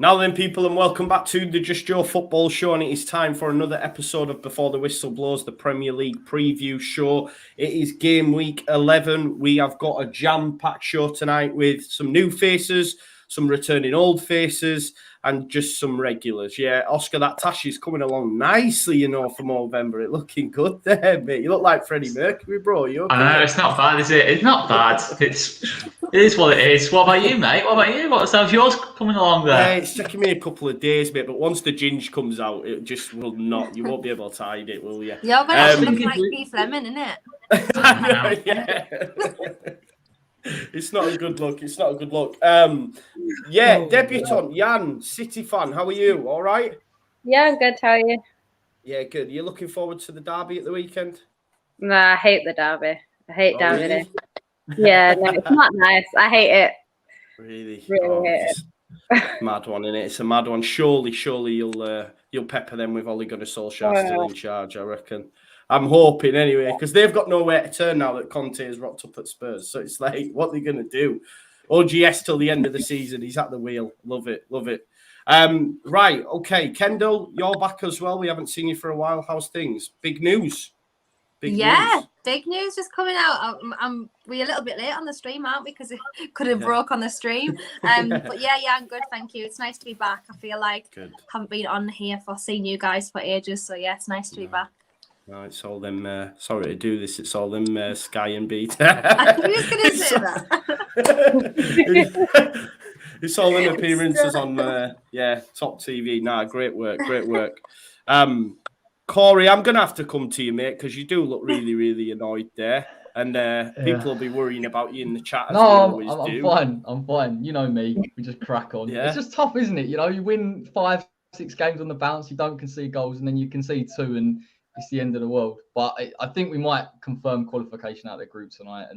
Now then, people, and welcome back to the Just Joe Football Show, and it is time for another episode of Before the Whistle Blows, the Premier League preview show. It is game week 11. We have got a jam-packed show tonight with some new faces, some returning old faces, and just some regulars. Yeah, Oscar, that tash is coming along nicely, you know, for November. It's looking good there, mate. You look like Freddie Mercury, bro. You okay? I know, it's not bad, is it? It's not bad. It is what it is. What about you, mate? What about you? How's yours coming along there? Yeah, it's taking me a couple of days, mate, but once the ginge comes out, it just will not. You won't be able to hide it, will you? You're going to look like Keith Lemon, isn't it? Yeah. It's not a good look. It's not a good look. Debutant, Jan, City fan. How are you? All right? Yeah, I'm good. How are you? Yeah, good. You looking forward to the derby at the weekend? Nah, I hate the derby. I hate derby day. Yeah, no, it's not nice. I hate it. Really hate it. Mad one, innit? It's a mad one. Surely you'll pepper them with Ole Gunnar Solskjaer still in charge, I reckon. I'm hoping anyway, because they've got nowhere to turn now that Conte has rocked up at Spurs. So it's like, what are they going to do? OGS till the end of the season. He's at the wheel. Love it. Love it. Right. Okay. Kendall, you're back as well. We haven't seen you for a while. How's things? Big news. Big news just coming out. We're a little bit late on the stream, aren't we? Because it could have broke on the stream. But yeah, I'm good. Thank you. It's nice to be back. I feel like I haven't been on here for seeing you guys for ages. So yeah, it's nice to be back. No, it's all them. Sorry to do this. It's all them Sky and Beat. I was going to say that. It's all them appearances on Top TV. Nah, great work. Corey, I'm going to have to come to you, mate, because you do look really, really annoyed there. And people will be worrying about you in the chat as they always do. I'm fine. You know me. We just crack on. Yeah. It's just tough, isn't it? You know, you win 5-6 games on the bounce, you don't concede goals, and then you concede 2, and it's the end of the world. But I think we might confirm qualification out of the group tonight.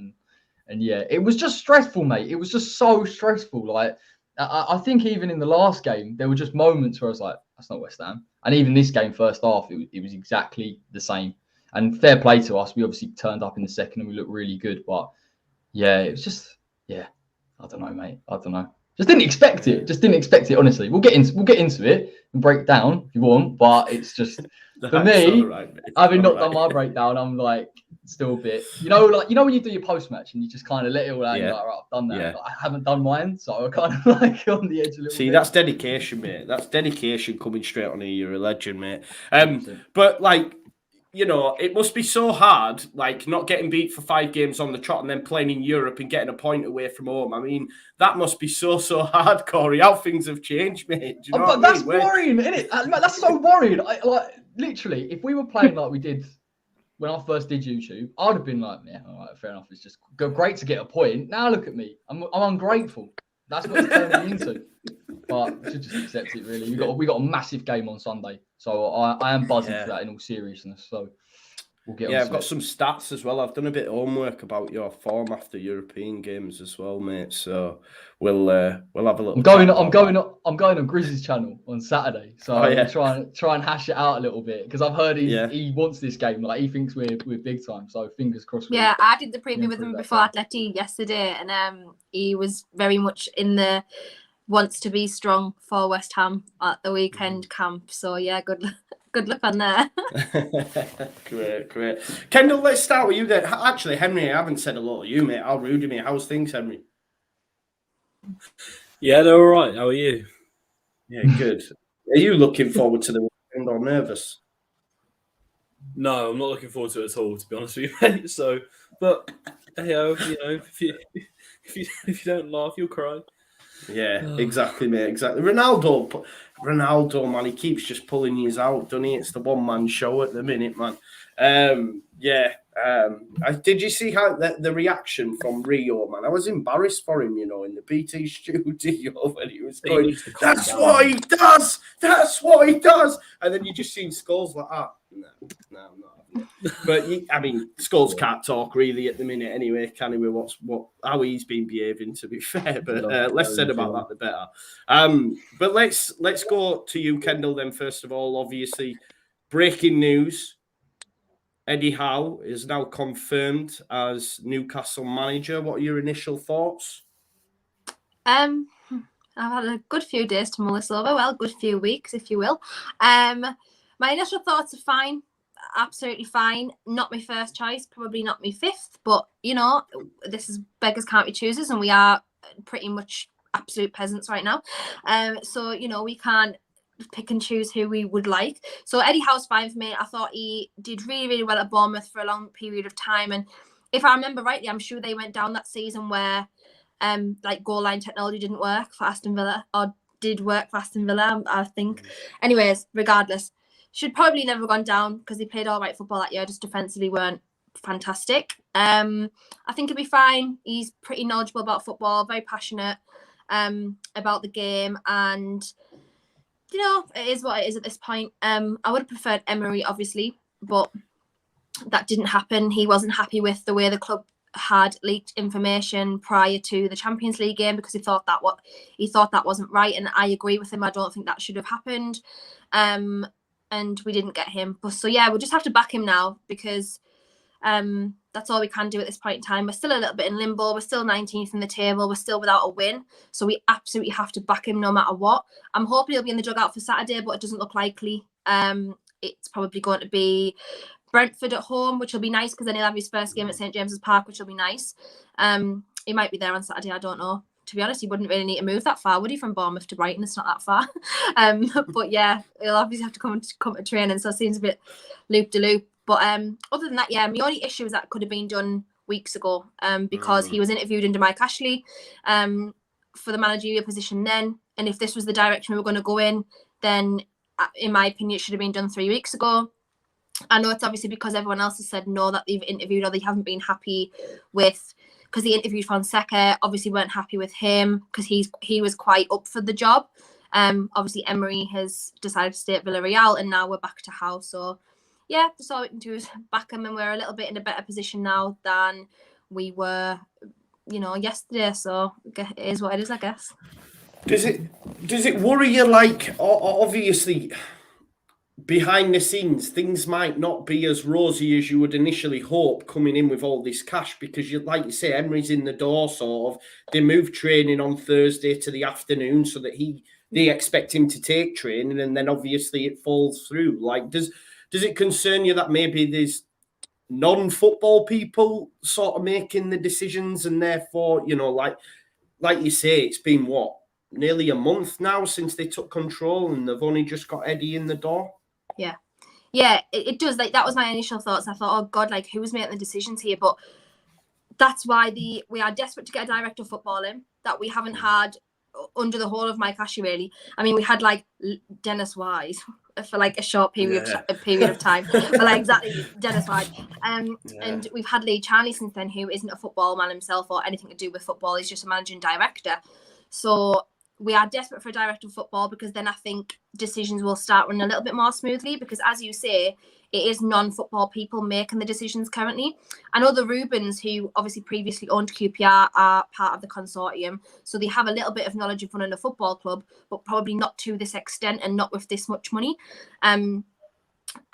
And yeah, it was just stressful, mate. It was just so stressful. Like, I think even in the last game, there were just moments where I was like, that's not West Ham. And even this game, first half, it was exactly the same. And fair play to us. We obviously turned up in the second and we looked really good. But yeah, it was just, I don't know, mate. I don't know. Just didn't expect it. Honestly. We'll get into it and break down if you want. But it's just, for me, having not done my breakdown, I'm like still a bit, you know when you do your post match and you just kind of let it all out. You're like, right, I've done that. Yeah. But I haven't done mine, so I kind of like on the edge a little bit. See, that's dedication, mate. That's dedication coming straight on here. You're a legend, mate. But like, you know, it must be so hard, like not getting beat for 5 games on the trot and then playing in Europe and getting a point away from home. I mean, that must be so hard, Corey. How things have changed, mate. Do you know but that's worrying, isn't it? That's so worrying. Literally, if we were playing like we did when I first did YouTube, I'd have been like, yeah, all right, fair enough. It's just great to get a point. Now look at me. I'm ungrateful. That's what it's turning into. But we should just accept it, really. We got a massive game on Sunday. So I am buzzing for that in all seriousness. So we'll get on I've got some stats as well. I've done a bit of homework about your form after European games as well, mate. So we'll have a little. I'm going on Grizz's channel on Saturday. So I'm try and hash it out a little bit because I've heard he wants this game. Like he thinks we're big time. So fingers crossed. Yeah, I did the preview with him before Atleti yesterday, and he was very much in the wants to be strong for West Ham at the weekend camp. So yeah, good luck on there. Great. Kendall, let's start with you then. Actually, Henry, I haven't said hello to you, mate. How rude of me. How's things, Henry? Yeah, they're all right. How are you? Yeah, good. Are you looking forward to the weekend or nervous? No, I'm not looking forward to it at all, to be honest with you, mate. So, but hey, you know, if you don't laugh, you'll cry. Yeah, exactly, mate. Exactly. Ronaldo, man, he keeps just pulling his out, doesn't he? It's the one-man show at the minute, man. Did you see how the reaction from Rio, man? I was embarrassed for him, you know, in the BT studio when he was going, that's what he does! That's what he does! And then you just seen Scholes like that. No, I'm not. But I mean, Scholes can't talk really at the minute anyway, can he? With how he's been behaving, to be fair. But less said about that, the better. But let's go to you, Kendall. Then first of all, obviously, breaking news: Eddie Howe is now confirmed as Newcastle manager. What are your initial thoughts? I've had a good few days to mull this over. Well, good few weeks, if you will. My initial thoughts are fine. Absolutely fine. Not my first choice, probably not my fifth, but this is beggars can't be choosers, and we are pretty much absolute peasants right now. So we can't pick and choose who we would like. So Eddie Howe's fine for me. I thought he did really, really well at Bournemouth for a long period of time, and if I remember rightly, I'm sure they went down that season where goal line technology didn't work for Aston Villa, or did work for Aston Villa, I think. Anyways, regardless, should probably never have gone down because he played all right football that year, just defensively weren't fantastic. I think he'll be fine. He's pretty knowledgeable about football, very passionate about the game, and it is what it is at this point. I would have preferred Emery, obviously, but that didn't happen. He wasn't happy with the way the club had leaked information prior to the Champions League game because he thought that wasn't right, and I agree with him. I don't think that should have happened. And we didn't get him. So yeah, we'll just have to back him now because that's all we can do at this point in time. We're still a little bit in limbo. We're still 19th in the table. We're still without a win. So we absolutely have to back him no matter what. I'm hoping he'll be in the dugout for Saturday, but it doesn't look likely. It's probably going to be Brentford at home, which will be nice because then he'll have his first game at St James's Park, which will be nice. He might be there on Saturday. I don't know. To be honest, he wouldn't really need to move that far, would he, from Bournemouth to Brighton? It's not that far. But yeah, he'll obviously have to come to training, so it seems a bit loop-de-loop. But other than that, yeah, my only issue is that could have been done weeks ago because he was interviewed under Mike Ashley for the managerial position then. And if this was the direction we were going to go in, then in my opinion, it should have been done 3 weeks ago. I know it's obviously because everyone else has said no, that they've interviewed or they haven't been happy with, because they interviewed Fonseca, obviously weren't happy with him because he was quite up for the job. Obviously Emery has decided to stay at Villarreal, and now we're back to Howe. So yeah, that's all we can do is back him, and we're a little bit in a better position now than we were, yesterday. So it is what it is, I guess. Does it worry you? Like, obviously, behind the scenes, things might not be as rosy as you would initially hope coming in with all this cash, because like you say, Emery's in the door, sort of. They moved training on Thursday to the afternoon so that they expect him to take training, and then obviously it falls through. Like, does it concern you that maybe there's non-football people sort of making the decisions, and therefore, like you say, it's been nearly a month now since they took control, and they've only just got Eddie in the door? Yeah, it does. Like, that was my initial thoughts. I thought, oh God, like, who was making the decisions here? But that's why we are desperate to get a director of football in that we haven't had under the whole of Mike Ashley, really. I mean, we had like Dennis Wise for like a short period of time, but like exactly Dennis Wise. And we've had Lee Charnley since then, who isn't a football man himself or anything to do with football. He's just a managing director. So we are desperate for a director of football, because then I think decisions will start running a little bit more smoothly, because as you say, it is non-football people making the decisions currently. I know the Rubens, who obviously previously owned QPR, are part of the consortium, so they have a little bit of knowledge of running a football club, but probably not to this extent and not with this much money. I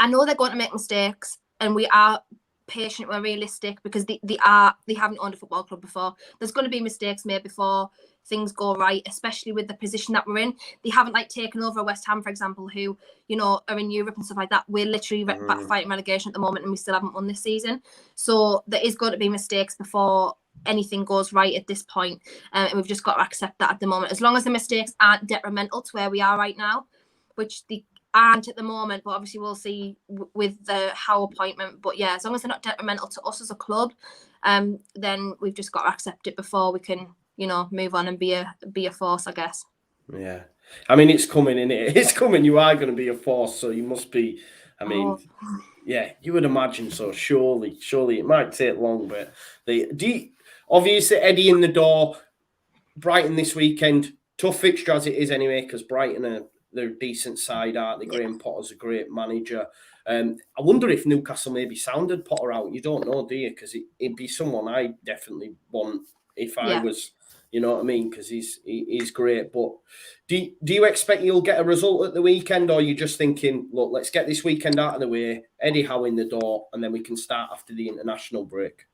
know they're going to make mistakes, and we are patient, we're realistic, because they haven't owned a football club before. There's going to be mistakes made before things go right, especially with the position that we're in. They haven't taken over West Ham, for example, who are in Europe and stuff like that. We're literally back fighting relegation at the moment, and we still haven't won this season. So there is going to be mistakes before anything goes right at this point, and we've just got to accept that at the moment. As long as the mistakes aren't detrimental to where we are right now, which they aren't at the moment, but obviously we'll see with the Howe appointment. But yeah, as long as they're not detrimental to us as a club, then we've just got to accept it before we can move on and be a force, I guess. Yeah. I mean, it's coming, isn't it? It's coming. You are going to be a force, so you must be. I mean, yeah, you would imagine so. Surely, it might take long, but obviously Eddie in the door. Brighton this weekend, tough fixture as it is anyway, because Brighton they're a decent side, aren't they? Yeah. Graham Potter's a great manager. I wonder if Newcastle maybe sounded Potter out. You don't know, do you? Because it'd be someone I definitely want if I was. You know what I mean? Because he's great. But do you expect you'll get a result at the weekend, or are you just thinking, look, let's get this weekend out of the way, Eddie Howe in the door, and then we can start after the international break?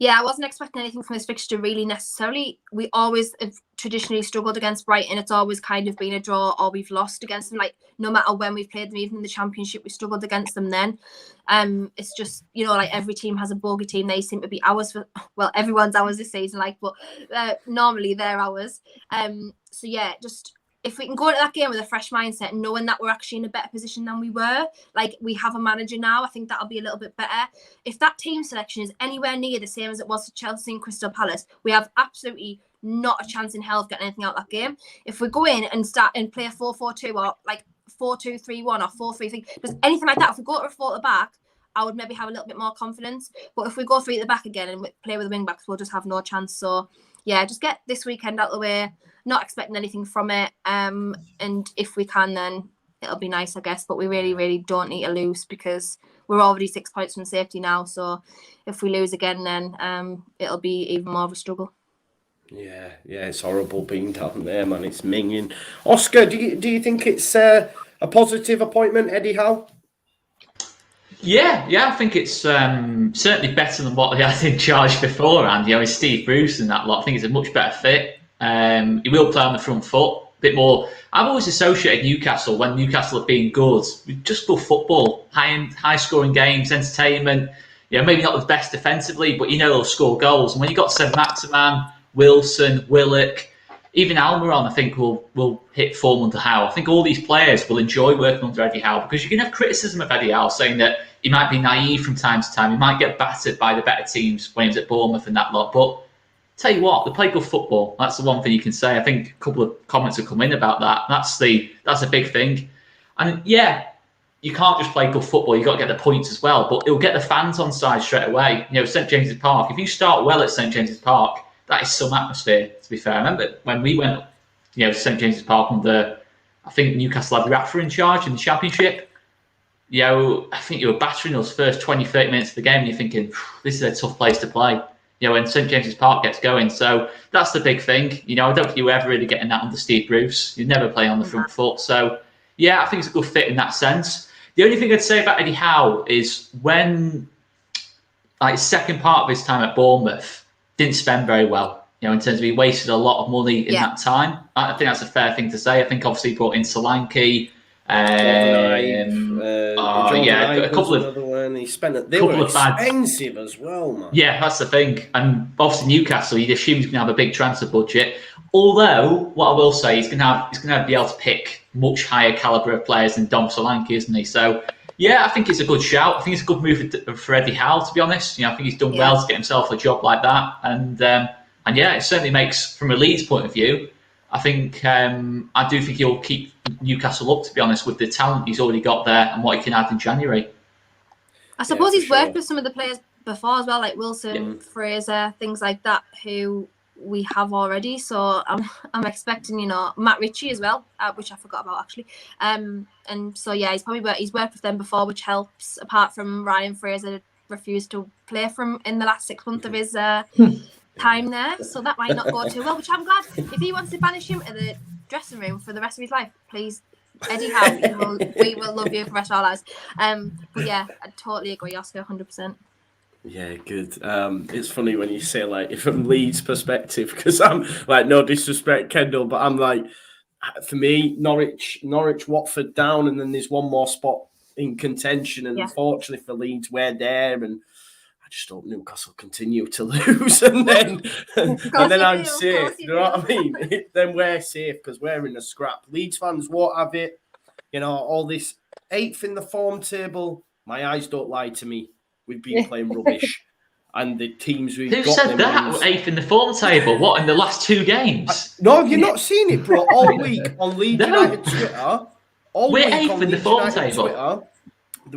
Yeah, I wasn't expecting anything from this fixture really necessarily. We always have traditionally struggled against Brighton. It's always kind of been a draw or we've lost against them. Like no matter when we've played them, even in the Championship, we struggled against them then. It's just, you know, like every team has a bogey team. They seem to be ours for, well, everyone's ours this season, like, but normally they're ours. So yeah, just if we can go into that game with a fresh mindset, knowing that we're actually in a better position than we were, like we have a manager now, I think that'll be a little bit better. If that team selection is anywhere near the same as it was for Chelsea and Crystal Palace, we have absolutely not a chance in hell of getting anything out of that game. If we go in and start and play a 4-4-2 or like 4-2-3-1 or 4-3-3, just anything like that, if we go to a 4 at the back, I would maybe have a little bit more confidence. But if we go 3 at the back again and play with the wing backs, we'll just have no chance. So yeah, just get this weekend out of the way. Not expecting anything from it. And if we can, then it'll be nice, I guess. But we really, really don't need to lose because we're already 6 points from safety now. So if we lose again, then it'll be even more of a struggle. Yeah, it's horrible being down there, man. It's minging. Oscar, do you think it's a positive appointment, Eddie Howe? Yeah, I think it's certainly better than what they had in charge beforehand. You know, with Steve Bruce and that lot. I think it's a much better fit. He will play on the front foot a bit more. I've always associated Newcastle when Newcastle have been good with just good football, high scoring games, entertainment. You know, maybe not the best defensively, but you know they'll score goals. And when you got Saint-Maximin, Wilson, Willock, even Almiron, I think will hit form under Howe. I think all these players will enjoy working under Eddie Howe because you can have criticism of Eddie Howe saying that he might be naive from time to time. He might get battered by the better teams when he was at Bournemouth and that lot. But tell you what, they play good football. That's the one thing you can say. I think a couple of comments have come in about that. That's a big thing. And yeah, you can't just play good football. You've got to get the points as well. But it'll get the fans on side straight away. You know, St James's Park, if you start well at St James's Park, that is some atmosphere, to be fair. I remember when we went, you know, to St James's Park under, I think Newcastle had Rafa in charge in the Championship. You know, I think you were battering those first 20, 30 minutes of the game and you're thinking, this is a tough place to play. You know, when St James's Park gets going. So that's the big thing. You know, I don't think you were ever really getting that under Steve Bruce. You never play on the front foot. So, yeah, I think it's a good fit in that sense. The only thing I'd say about Eddie Howe is when, like, second part of his time at Bournemouth, didn't spend very well. You know, in terms of he wasted a lot of money in that time. I think that's a fair thing to say. I think obviously he brought in Solanke. A couple of another one. He spent they were expensive as well, man. Yeah, that's the thing. And obviously Newcastle, you'd assume he's going to have a big transfer budget. Although, what I will say, he's going to be able to pick much higher caliber of players than Dom Solanke, isn't he? So, yeah, I think it's a good shout. I think it's a good move for Eddie Howe, to be honest. You know, I think he's done well to get himself a job like that. And yeah, it certainly makes, from a Leeds point of view, I think I do think he'll keep Newcastle up, to be honest, with the talent he's already got there and what he can add in January. I suppose he's worked with some of the players before as well, like Wilson, Fraser, things like that, who we have already. So I'm expecting, you know, Matt Ritchie as well, which I forgot about actually. And so yeah, he's worked with them before, which helps. Apart from Ryan Fraser refused to play from in the last 6 months of his time there, so that might not go too well, which I'm glad. If he wants to banish him to the dressing room for the rest of his life, please, Eddie Howe, we will love you for the rest of our lives. But yeah, I totally agree, Oscar, 100%. Yeah, good. It's funny when you say, like, from Leeds' perspective, because I'm like, no disrespect, Kendall, but I'm like, for me, Norwich, Watford down, and then there's one more spot in contention, and unfortunately for Leeds, we're there, and I just hope Newcastle continue to lose, and then I'm safe. You know what I mean? Then we're safe because we're in a scrap. Leeds fans won't have it. You know, all this 8th in the form table. My eyes don't lie to me. We've been playing rubbish, and the teams we've got. Who said that? 8th in the form table? What, in the last 2 games? No, have you not seen it, bro? All week on Leeds United Twitter. We're 8th in the form table. Twitter,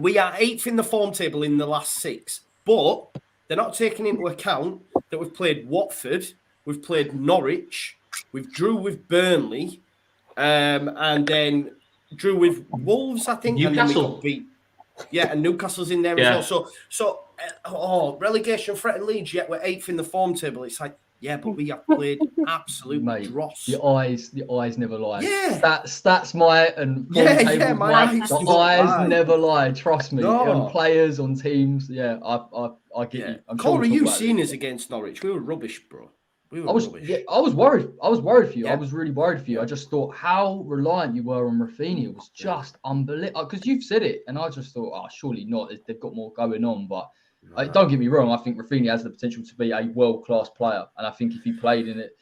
we are 8th in the form table in the last 6. But they're not taking into account that we've played Watford, we've played Norwich, we've drew with Burnley, and then drew with Wolves, I think. Newcastle. And then we got beat. Yeah, and Newcastle's in there as well. So relegation threat in Leeds, yet we're 8th in the form table. It's like, Yeah, but we have played absolute Mate, dross. the eyes never lie. Yeah. Stats might and tables my might. eyes The don't eyes lie. never lie. Trust me. No. On players, on teams. Yeah, I get you. I'm Corey, sure you've seen us against Norwich. We were rubbish, bro. We were rubbish. Yeah, I was worried. I was worried for you. Yeah. I was really worried for you. I just thought how reliant you were on Rafinha was just unbelievable. Because you've said it, and I just thought, oh, surely not. They've got more going on. But don't get me wrong. I think Rafinha has the potential to be a world-class player. And I think if he played in it,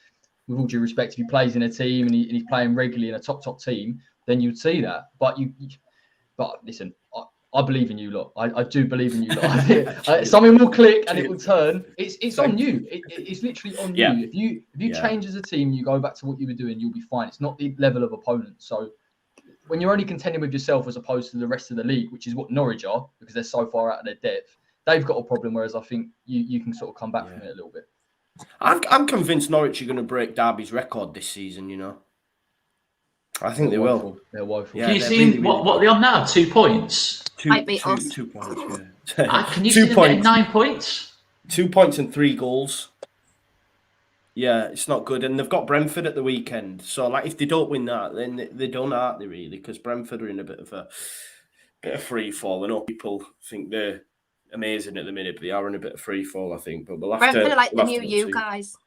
with all due respect, if he plays in a team and he's playing regularly in a top team, then you'd see that. But listen, I believe in you lot. I do believe in you lot. Something will click and it will turn. It's on you. It's literally on you. If you change as a team, you go back to what you were doing, you'll be fine. It's not the level of opponent. So when you're only contending with yourself as opposed to the rest of the league, which is what Norwich are, because they're so far out of their depth, they've got a problem. Whereas I think you can sort of come back from it a little bit. I'm convinced Norwich are going to break Derby's record this season, you know. I think they will. They're woeful. Can you see what they're on now? 2 points? Might be us. 2 points, yeah. Can you see them getting 9 points? 2 points and 3 goals. Yeah, it's not good. And they've got Brentford at the weekend. So, like, if they don't win that, then they don't, aren't they, really? Because Brentford are in a bit of free fall. I know people think they're amazing at the minute, but they are in a bit of free fall, I think. But we'll have Brentford to, are like we'll the have new to you see. guys.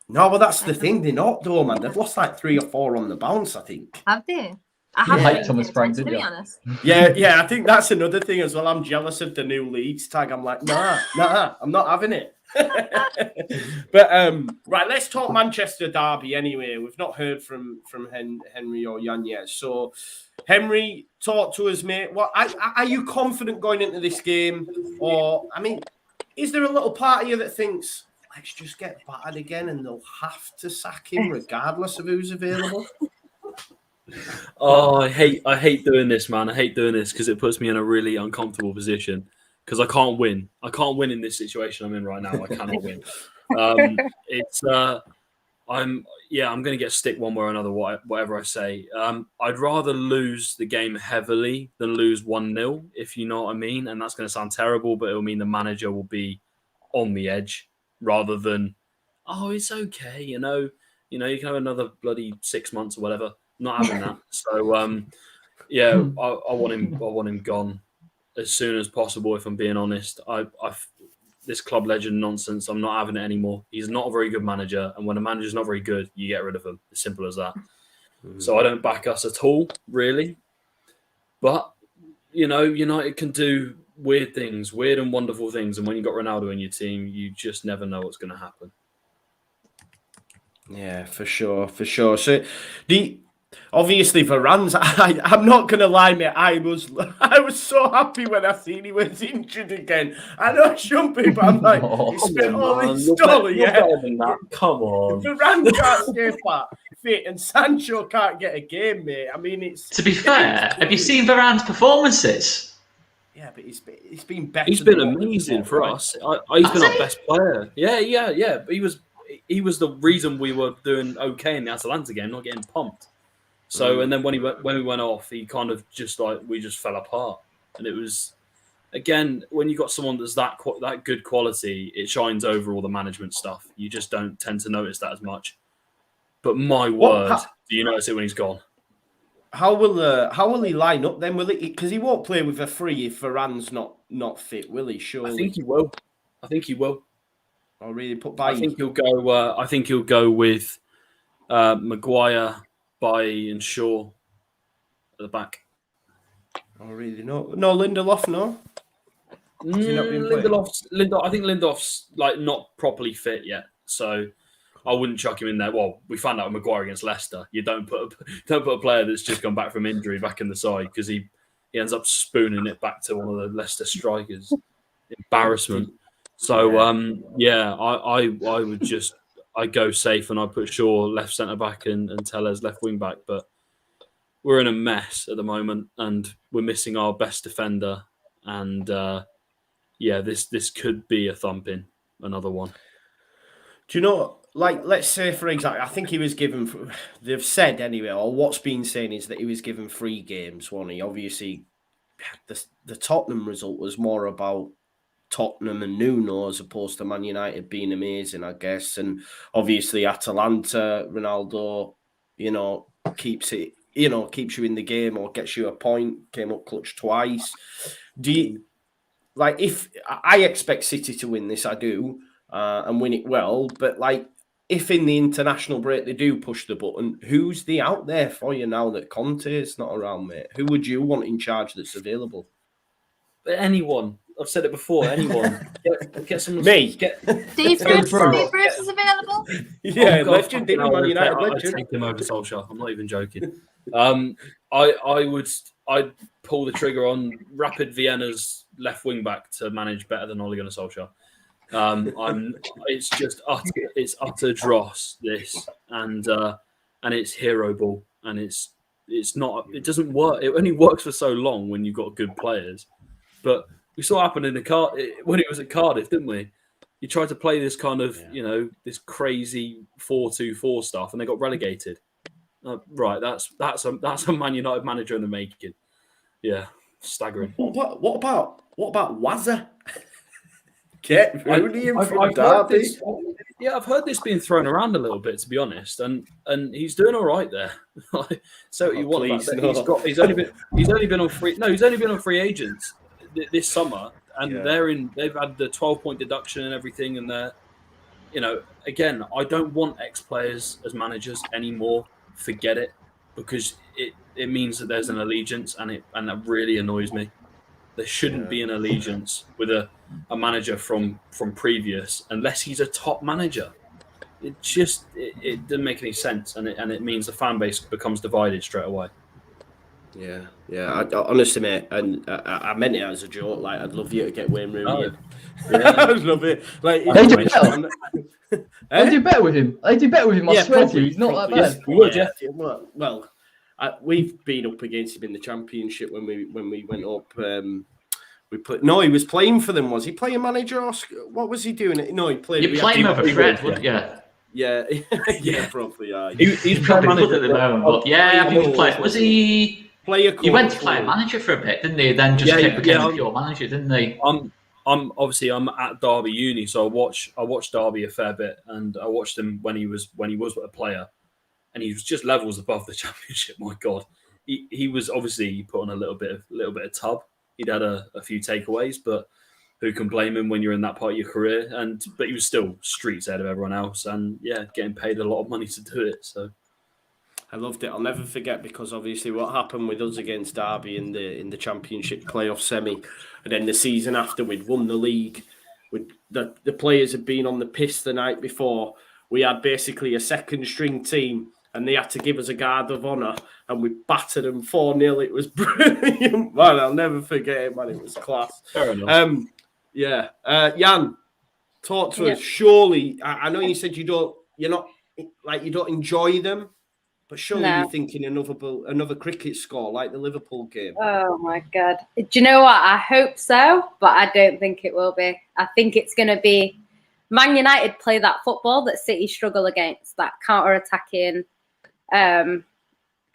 No, but that's the thing. They're not, though, man. They've lost like 3 or 4 on the bounce, I think. Have they? I You haven't hate Thomas Frank, to didn't be you? honest. Yeah, I think that's another thing as well. I'm jealous of the new Leeds tag. I'm like, nah, I'm not having it. But right, let's talk Manchester derby anyway. We've not heard from Henry or Jan yet. So, Henry, talk to us, mate. What are you confident going into this game? Or, I mean, is there a little part of you that thinks, let's just get battered again and they'll have to sack him regardless of who's available? Oh, I hate doing this, man. I hate doing this because it puts me in a really uncomfortable position because I can't win. I can't win in this situation I'm in right now. I cannot win. I'm going to get stick one way or another, whatever I say. I'd rather lose the game heavily than lose 1-0, if you know what I mean. And that's going to sound terrible, but it'll mean the manager will be on the edge rather than, oh, it's okay, you can have another bloody 6 months or whatever. Not having that. So, I want him gone as soon as possible. If I'm being honest, this club legend nonsense. I'm not having it anymore. He's not a very good manager, and when a manager's not very good, you get rid of him. As simple as that. So I don't back us at all, really. But United can do weird and wonderful things, and when you've got Ronaldo in your team, you just never know what's going to happen. Yeah, for sure. So obviously Varane's, I'm not gonna lie, mate. I was so happy when I seen he was injured again. I know I shouldn't be, but I'm like, he spent all this dollar, Come on. Varane can't stay fit, and Sancho can't get a game, mate. I mean, it's to be fair. Have you seen Varane's performances? Yeah, but he's been better. He's been amazing for us. He's been our best player. Yeah. But he was the reason we were doing okay in the Atalanta game, not getting pumped. So, and then when we went off, he kind of just we just fell apart. And it was, again, when you got someone that's that good quality, it shines over all the management stuff. You just don't tend to notice that as much. But my word, do you notice it when he's gone? How will he line up then? Will he? Because he won't play with a free if Varane's not fit, will he? Surely. I think he will. Or really put I think he'll go. I think he'll go with Maguire, Bailly, and Shaw at the back. Oh, really? No, Lindelof, no. Lindelof. I think Lindelof's not properly fit yet, so I wouldn't chuck him in there. Well, we found out with Maguire against Leicester, you don't put a player that's just gone back from injury back in the side because he ends up spooning it back to one of the Leicester strikers. Embarrassment. So I go safe and I put Shaw left centre back and Tellez left wing back, but we're in a mess at the moment and we're missing our best defender and this could be a thumping, another one. Do you know, let's say for example, I think he was given, they've said anyway, or what's been saying is that he was given 3 games, wasn't he? Obviously, the Tottenham result was more about Tottenham and Nuno as opposed to Man United being amazing, I guess. And obviously Atalanta, Ronaldo, keeps you in the game or gets you a point, came up clutch twice. Do you, if I expect City to win this, I do, and win it well, but if in the international break they do push the button, who's the out there for you now that Conte is not around, mate? Who would you want in charge that's available? Anyone. I've said it before. Anyone. Get someone. Me. Steve Bruce is available. Yeah, legend. Man United legend. I'd take him over Solskjaer. I'm not even joking. I'd pull the trigger on Rapid Vienna's left wing back to manage better than Ole Gunnar Solskjaer. It's just utter dross this, and it's hero ball, and it's not. It doesn't work. It only works for so long when you've got good players. But we saw it happen when it was at Cardiff, didn't we? You tried to play this kind of this crazy 4-2-4 stuff, and they got relegated. Right, that's a Man United manager in the making. Yeah, staggering. What about Wazza? Get Rooney from Derby. I've heard this being thrown around a little bit, to be honest, and he's doing all right there. So what you want about that? He's only been on free agents this summer, and they've had the 12-point deduction and everything, and they're again, I don't want ex-players as managers anymore. Forget it, because it means that there's an allegiance, and that really annoys me. There shouldn't be an allegiance with a manager from previous, unless he's a top manager. It doesn't make any sense, and it means the fan base becomes divided straight away. Yeah. I honestly, mate, and I meant it as a joke. I'd love you to get Wayne Rooney in. I'd love it. They do better with him. They do better with him. I swear to you, he's not that bad. Well, we've been up against him in the Championship when we went up. He was playing for them. Was he playing manager or what was he doing? No, he played. You're playing over Fred, wouldn't you? Yeah, probably. Yeah. He's probably good at the moment, but I think he played. Was he? He went to play manager for a bit, didn't he? Then just became a pure manager, didn't he? I'm at Derby Uni, so I watched Derby a fair bit, and I watched him when he was a player, and he was just levels above the Championship. My God, he was obviously put on a little bit of tub. He'd had a few takeaways, but who can blame him when you're in that part of your career? But he was still streets ahead of everyone else, and getting paid a lot of money to do it. So I loved it. I'll never forget, because obviously what happened with us against Derby in the Championship playoff semi, and then the season after we'd won the league. The players had been on the piss the night before. We had basically a second string team, and they had to give us a guard of honour, and we battered them 4-0. It was brilliant, man. I'll never forget it, man. It was class. Fair enough. Jan, talk to us. Surely, I know you said you don't enjoy them, but surely you're thinking another cricket score like the Liverpool game. Oh my God! Do you know what? I hope so, but I don't think it will be. I think it's going to be Man United play that football that City struggle against, that counter-attacking kind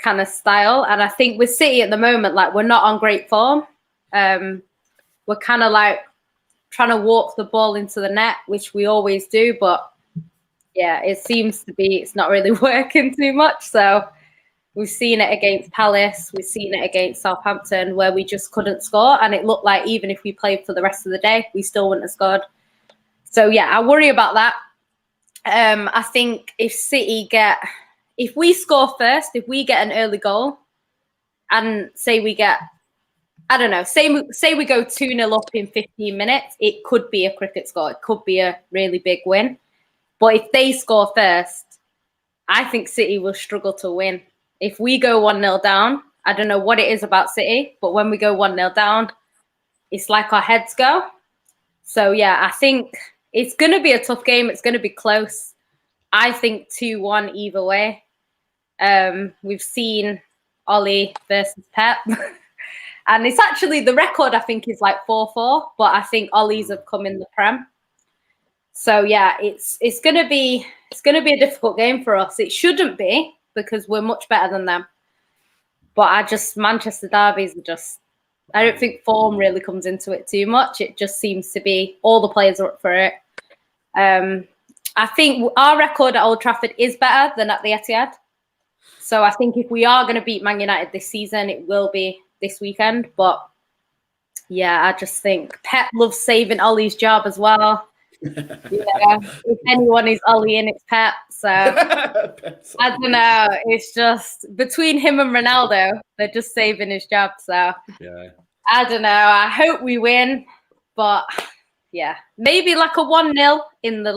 of style. And I think with City at the moment, we're not on great form. We're kind of trying to walk the ball into the net, which we always do, but it seems to be it's not really working too much. So we've seen it against Palace, we've seen it against Southampton, where we just couldn't score, and it looked like even if we played for the rest of the day, we still wouldn't have scored. So I worry about that. I think if we score first, if we get an early goal, and say we get, I don't know, say we go 2-0 up in 15 minutes, it could be a cricket score. It could be a really big win. But if they score first, I think City will struggle to win. If we go 1-0 down, I don't know what it is about City, but when we go 1-0 down, it's like our heads go. So, I think it's going to be a tough game. It's going to be close. I think 2-1 either way. We've seen Ollie versus Pep. And it's actually, the record, I think, is 4-4. But I think Ollie's have come in the Prem. So it's gonna be a difficult game for us. It shouldn't be, because we're much better than them. But Manchester derbies are just I don't think form really comes into it too much. It just seems to be all the players are up for it. I think our record at Old Trafford is better than at the Etihad. So I think if we are going to beat Man United this season, it will be this weekend. But yeah, I just think Pep loves saving Ollie's job as well. Yeah, if anyone is Ollie in, it's Pep. So I don't know. It's just between him and Ronaldo, they're just saving his job. So yeah, I don't know. I hope we win, but yeah, maybe like a 1-0 in the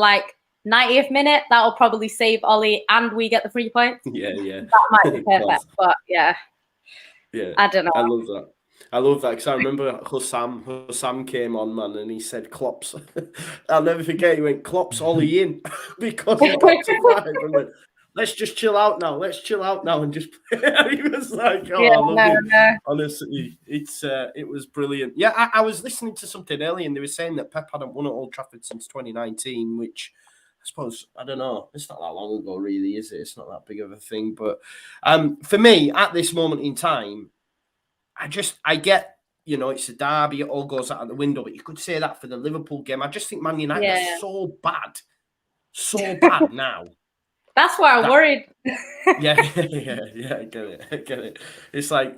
90th minute. That'll probably save Ollie, and we get the 3 points. Yeah. That might be perfect. But yeah, I don't know. I love that because I remember Hussam came on, man, and he said Klopp's. I'll never forget. He went Klopp's Ollie in because he got to 5 and went, let's just chill out now. Let's chill out now and just. He was like, oh, I love it. No. Honestly, it was brilliant. Yeah, I was listening to something earlier, and they were saying that Pep hadn't won at Old Trafford since 2019, which I suppose, I don't know. It's not that long ago, really, is it? It's not that big of a thing. But for me, at this moment in time, I get, it's a derby, it all goes out the window, but you could say that for the Liverpool game. I just think Man United are so bad now. That's why I'm worried. Yeah, I get it. It's like,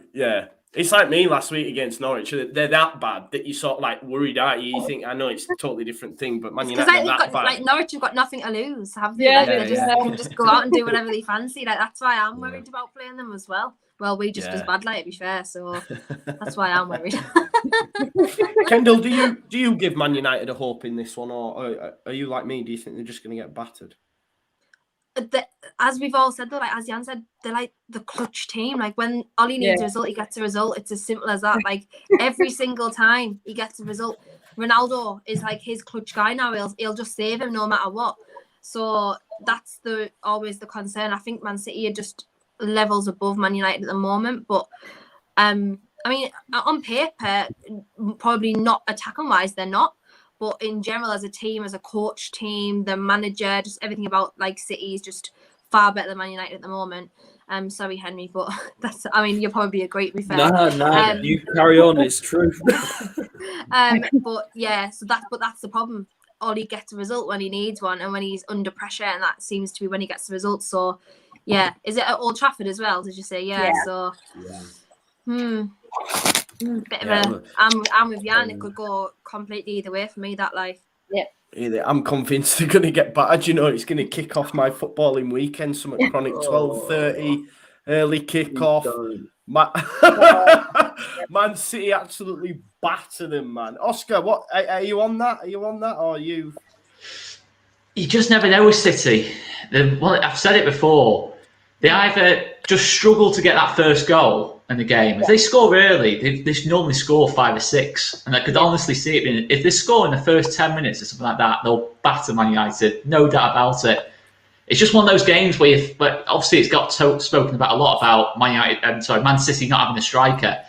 it's like me last week against Norwich. They're that bad that you sort of worried, aren't you? You think, I know it's a totally different thing, but Man United are that bad. Norwich have got nothing to lose, have they? They just go out and do whatever they fancy. That's why I'm worried about playing them as well. Well, we just as bad, to be fair. So that's why I'm worried. Kendall, do you give Man United a hope in this one, or are you like me? Do you think they're just going to get battered? As we've all said, though, as Jan said, they're like the clutch team. When Ollie needs a result, he gets a result. It's as simple as that. Every single time he gets a result, Ronaldo is his clutch guy now. He'll just save him no matter what. So that's always the concern. I think Man City are just levels above Man United at the moment, but I mean, on paper, probably not attacking wise, they're not. But in general, as a team, as a coach team, the manager, just everything about City is just far better than Man United at the moment. Sorry, Henry, but you'll probably agree, to be fair. No, you carry on. It's true. But yeah, that's the problem. Ollie gets a result when he needs one, and when he's under pressure, and that seems to be when he gets the result. So, yeah, is it at Old Trafford as well? Did you say? Yeah. So, bit of a. I'm with Jan. It could go completely either way for me. That I'm convinced they're going to get battered. It's going to kick off my footballing weekend. Some chronic 12:30 early kick-off. Man City absolutely batter them, man. Oscar, what are you on that? Are you on that, or are you? You just never know with City. I've said it before. They either just struggle to get that first goal in the game. If they score early, they normally score 5 or 6. And I could honestly see it being, if they score in the first 10 minutes or something like that, they'll batter Man United. No doubt about it. It's just one of those games but obviously it's got spoken about a lot about Man City not having a striker.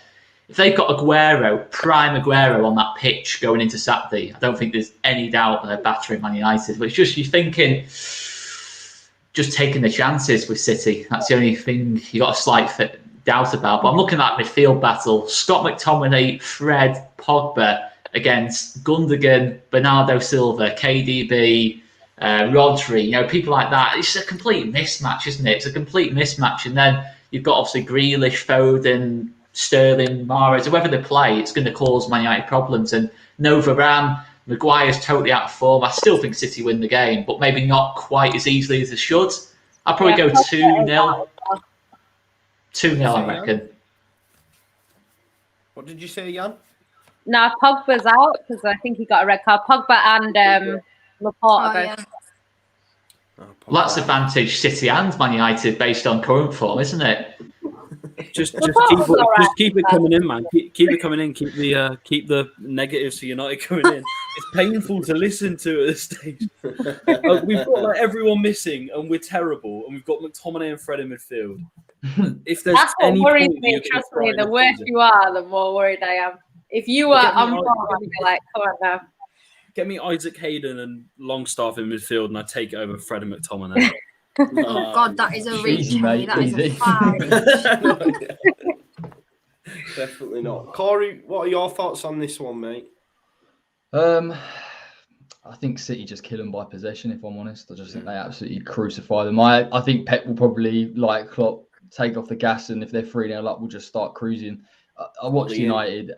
If they've got prime Aguero on that pitch going into Saturday, I don't think there's any doubt that they're battering Man United. But it's just, you're thinking, just taking the chances with City. That's the only thing you got a slight doubt about. But I'm looking at that midfield battle. Scott McTominay, Fred, Pogba against Gundogan, Bernardo Silva, KDB, Rodri, people like that. It's a complete mismatch, isn't it? It's a complete mismatch. And then you've got obviously Grealish, Foden, Sterling, Mahrez, whoever they play, it's going to cause Man United problems. And no Varane, Maguire's totally out of form. I still think City win the game, but maybe not quite as easily as they should. I'll probably go 2-0. 2-0, I reckon. What did you say, Jan? No, Pogba's out because I think he got a red card. Pogba and Laporte. Well, that's advantage City and Man United based on current form, isn't it? Just keep it coming in, man. Keep it coming in. Keep the negatives for United coming in. It's painful to listen to at this stage. We've got everyone missing, and we're terrible. And we've got McTominay and Fred in midfield. If there's that's what worries me. Trust me, the worse you are, the more worried I am. If you are on form, I'd be like, come on now. Get me Isaac Hayden and Longstaff in midfield, and I take it over Fred and McTominay. Oh God, that is a reach, mate. That is a far reach. definitely not. Corey, what are your thoughts on this one, mate? I think City just kill them by possession, if I'm honest. I just think they absolutely crucify them. I think Pep will probably, like Klopp, take off the gas, and if they're 3-0 up, we'll just start cruising. I watched United.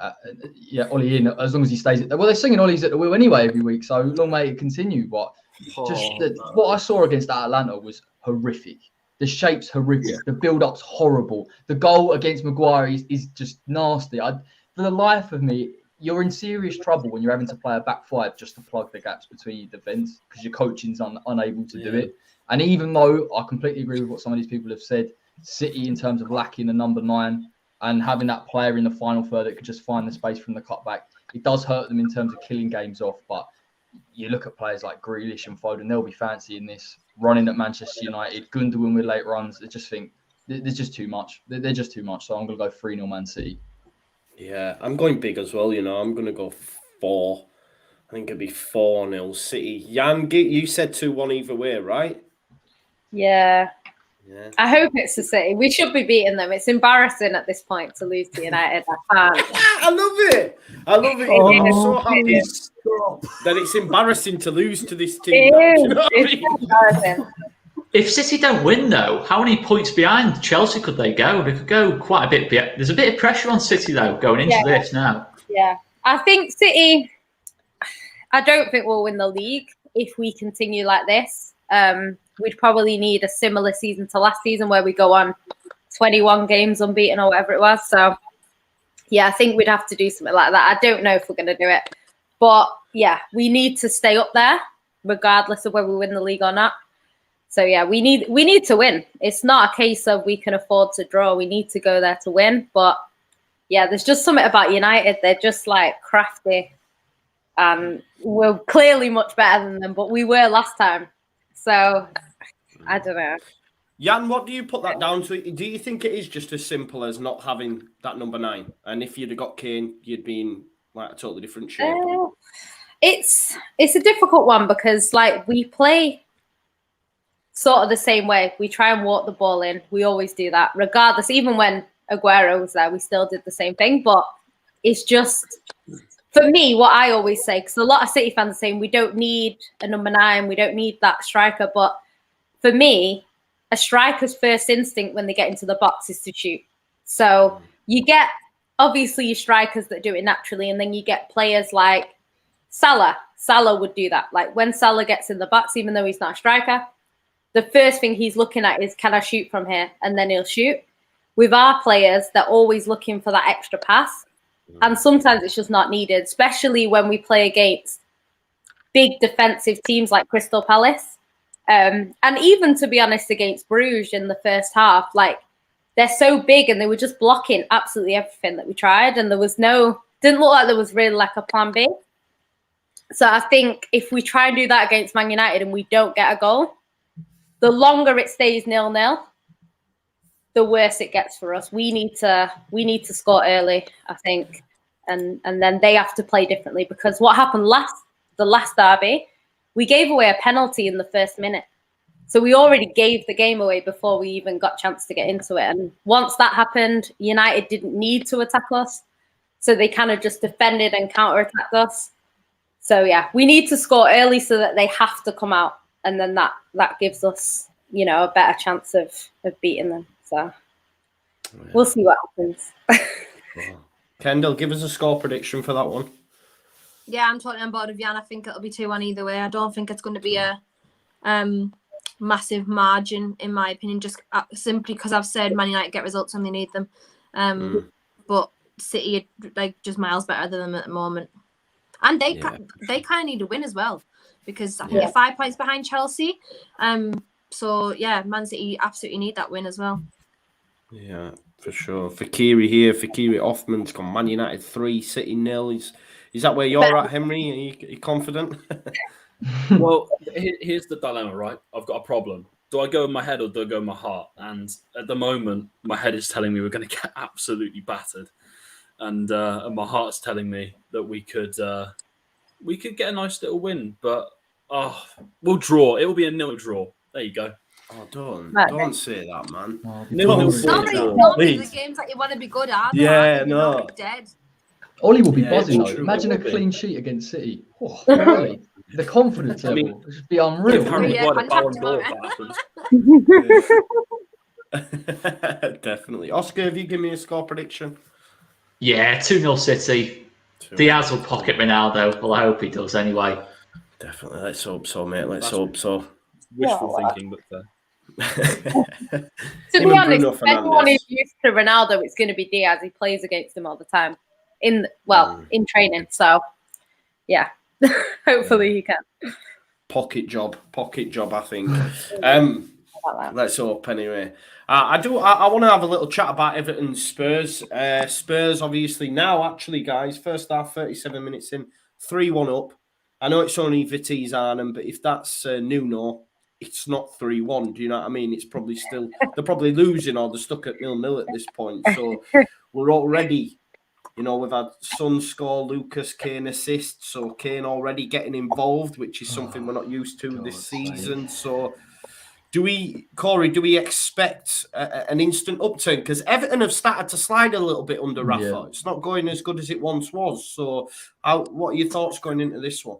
Ollie in, as long as he stays. Well, they're singing Ollie's at the wheel anyway every week, so long may it continue. But what I saw against Atalanta was horrific. The shape's horrific. The build-up's horrible. The goal against Maguire is just nasty. For the life of me, you're in serious trouble when you're having to play a back five just to plug the gaps between your defence because your coaching's unable to do it. And even though I completely agree with what some of these people have said, City in terms of lacking a number 9 and having that player in the final third that could just find the space from the cutback, it does hurt them in terms of killing games off. But you look at players like Grealish and Foden, they'll be fancying this, running at Manchester United, Gundogan with late runs. I just think there's just too much. They're just too much. So I'm going to go 3-0 Man City. Yeah, I'm going big as well, I'm going to go 4. I think it'll be 4-0 City. Jan, you said 2-1 either way, right? Yeah. I hope it's the City. We should be beating them. It's embarrassing at this point to lose to United. I can't. I love it. I'm so happy that it's embarrassing to lose to this team. It's embarrassing. If City don't win, though, how many points behind Chelsea could they go? They could go quite a bit. There's a bit of pressure on City, though, going into this now. Yeah. I think City, I don't think we'll win the league if we continue like this. We'd probably need a similar season to last season where we go on 21 games unbeaten or whatever it was. So, yeah, I think we'd have to do something like that. I don't know if we're going to do it. But, yeah, we need to stay up there regardless of whether we win the league or not. So, yeah, we need to win. It's not a case of we can afford to draw. We need to go there to win. But, yeah, there's just something about United. They're just, like, crafty. And we're clearly much better than them, but we were last time. So, I don't know. Jan, what do you put that down to? Do you think it is just as simple as not having that number 9? And if you'd have got Kane, you'd be in like a totally different shape? It's a difficult one because, like, we play sort of the same way. We try and walk the ball in. We always do that, regardless. Even when Aguero was there, we still did the same thing. But it's just... For me, what I always say, because a lot of City fans are saying we don't need a number 9, we don't need that striker. But for me, a striker's first instinct when they get into the box is to shoot. So you get, obviously, your strikers that do it naturally, and then you get players like Salah. Salah would do that. Like when Salah gets in the box, even though he's not a striker, the first thing he's looking at is, can I shoot from here? And then he'll shoot. With our players, they're always looking for that extra pass. And sometimes it's just not needed, especially when we play against big defensive teams like Crystal Palace. And even, to be honest, against Bruges in the first half, like, they're so big and they were just blocking absolutely everything that we tried. And there was didn't look like there was really like a plan B. So I think if we try and do that against Man United and we don't get a goal, the longer it stays 0-0, the worse it gets for us. We need to score early, I think, and then they have to play differently, because what happened the last derby, we gave away a penalty in the first minute, so we already gave the game away before we even got a chance to get into it. And once that happened, United didn't need to attack us, so they kind of just defended and counter-attacked us. So yeah, we need to score early so that they have to come out, and then that gives us, a better chance of beating them. So we'll see what happens. Kendall, give us a score prediction for that one. Yeah, I'm totally on board with Jan. I think it'll be 2-1 either way. I don't think it's going to be a massive margin, in my opinion, just simply because I've said Man United get results when they need them. But City are just miles better than them at the moment. And they kind of need a win as well, because I think they're 5 points behind Chelsea. So, yeah, Man City absolutely need that win as well. Yeah, for sure. Fakiri here. Fakiri Offman's gone Man United 3, City 0. Is that where you're at, Henry? Are you confident? Well, here's the dilemma, right? I've got a problem. Do I go with my head or do I go with my heart? And at the moment, my head is telling me we're going to get absolutely battered. And my heart's telling me that we could get a nice little win. But we'll draw. It will be a 0 draw. There you go. Oh, don't say that, man. Oh, Nil-nil say Normally, that. normally the games that you want to be good at. Yeah, You're no. dead. Ollie will be Yeah, buzzing it's though. true. Imagine It a will be. clean sheet against City. Oh, Ollie, the confidence I mean, level would just be unreal. Give Harry Yeah, Maguire a Ballon contract d'Or if that happens. Definitely. Oscar, have you given me a score prediction? Yeah, 2-0 City. 2-0. Diaz will pocket Ronaldo. Well, I hope he does anyway. Definitely. Let's hope so, mate. Let's That's- hope so. Wishful thinking, but fair. To Him be and honest, Bruno if anyone Fernandes. is used to Ronaldo, it's going to be Diaz. He plays against him all the time in training. So, yeah, hopefully he can. Pocket job, I think. Let's hope anyway. I want to have a little chat about Everton Spurs. Spurs, obviously, now, actually, guys, first half, 37 minutes in, 3-1 up. I know it's only Vitesse Arnhem, but if that's Nuno, it's not 3-1. Do you know what I mean? It's probably still, they're probably losing or they're stuck at 0-0 at this point. So we're already, we've had Son score, Lucas, Kane assist. So Kane already getting involved, which is something we're not used to this season. So Corey, do we expect an instant upturn? Because Everton have started to slide a little bit under Rafa. Yeah. It's not going as good as it once was. So what are your thoughts going into this one?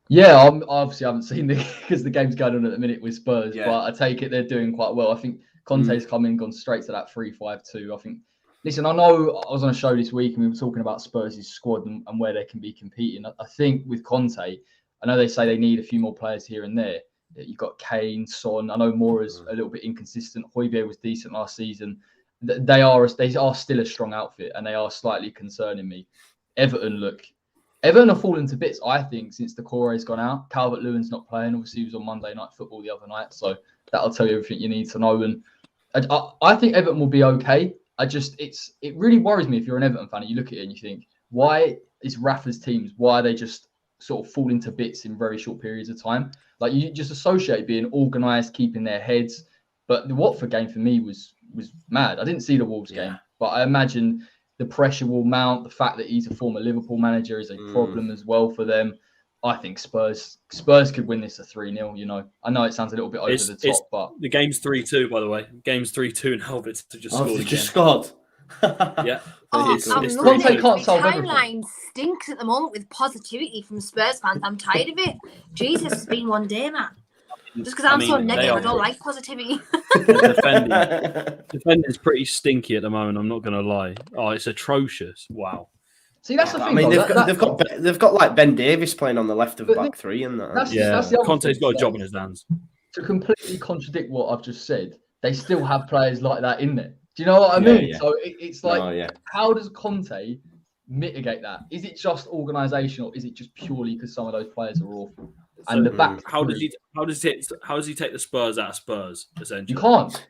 Yeah, I obviously haven't seen because the game's going on at the minute with Spurs, Yeah. but I take it they're doing quite well. I think Conte's gone straight to that 3-5-2. I think, listen, I know I was on a show this week and we were talking about Spurs' squad and where they can be competing. I think with Conte, I know they say they need a few more players here and there. You've got Kane, Son. I know Mora's a little bit inconsistent. Højbjerg was decent last season. They are still a strong outfit and they are slightly concerning me. Everton have fallen to bits, I think, since the Core's gone out. Calvert-Lewin's not playing. Obviously, he was on Monday Night Football the other night, so that'll tell you everything you need to know. And I think Everton will be okay. It really worries me if you're an Everton fan and you look at it and you think, why is Rafa's teams? Why are they just sort of falling to bits in very short periods of time? Like you just associate being organised, keeping their heads. But the Watford game for me was mad. I didn't see the Wolves game, but I imagine the pressure will mount. The fact that he's a former Liverpool manager is a problem as well for them. I think Spurs could win this a 3-0. I know it sounds a little bit over the top, but the game's 3-2, by the way. Game's 3-2, and Helvet just scored. Yeah. I'm It's loving it. Conte can't The solve everything. timeline stinks at the moment with positivity from Spurs fans. I'm tired of it. Jesus, it's been one day, man. Just because I'm so negative, I don't like positivity. Defending's pretty stinky at the moment. I'm not going to lie. Oh, it's atrocious. Wow. see that's the thing. I mean, though, they've got like Ben Davis playing on the left of the back three, and that. That's the other Conte's thing, got a job in his hands. To completely contradict what I've just said, they still have players like that in there. Do you know what I mean? Yeah. So it's like, how does Conte mitigate that? Is it just organisational? Is it just purely because some of those players are awful? And the back, how does he take the Spurs out of Spurs? Essentially, you can't.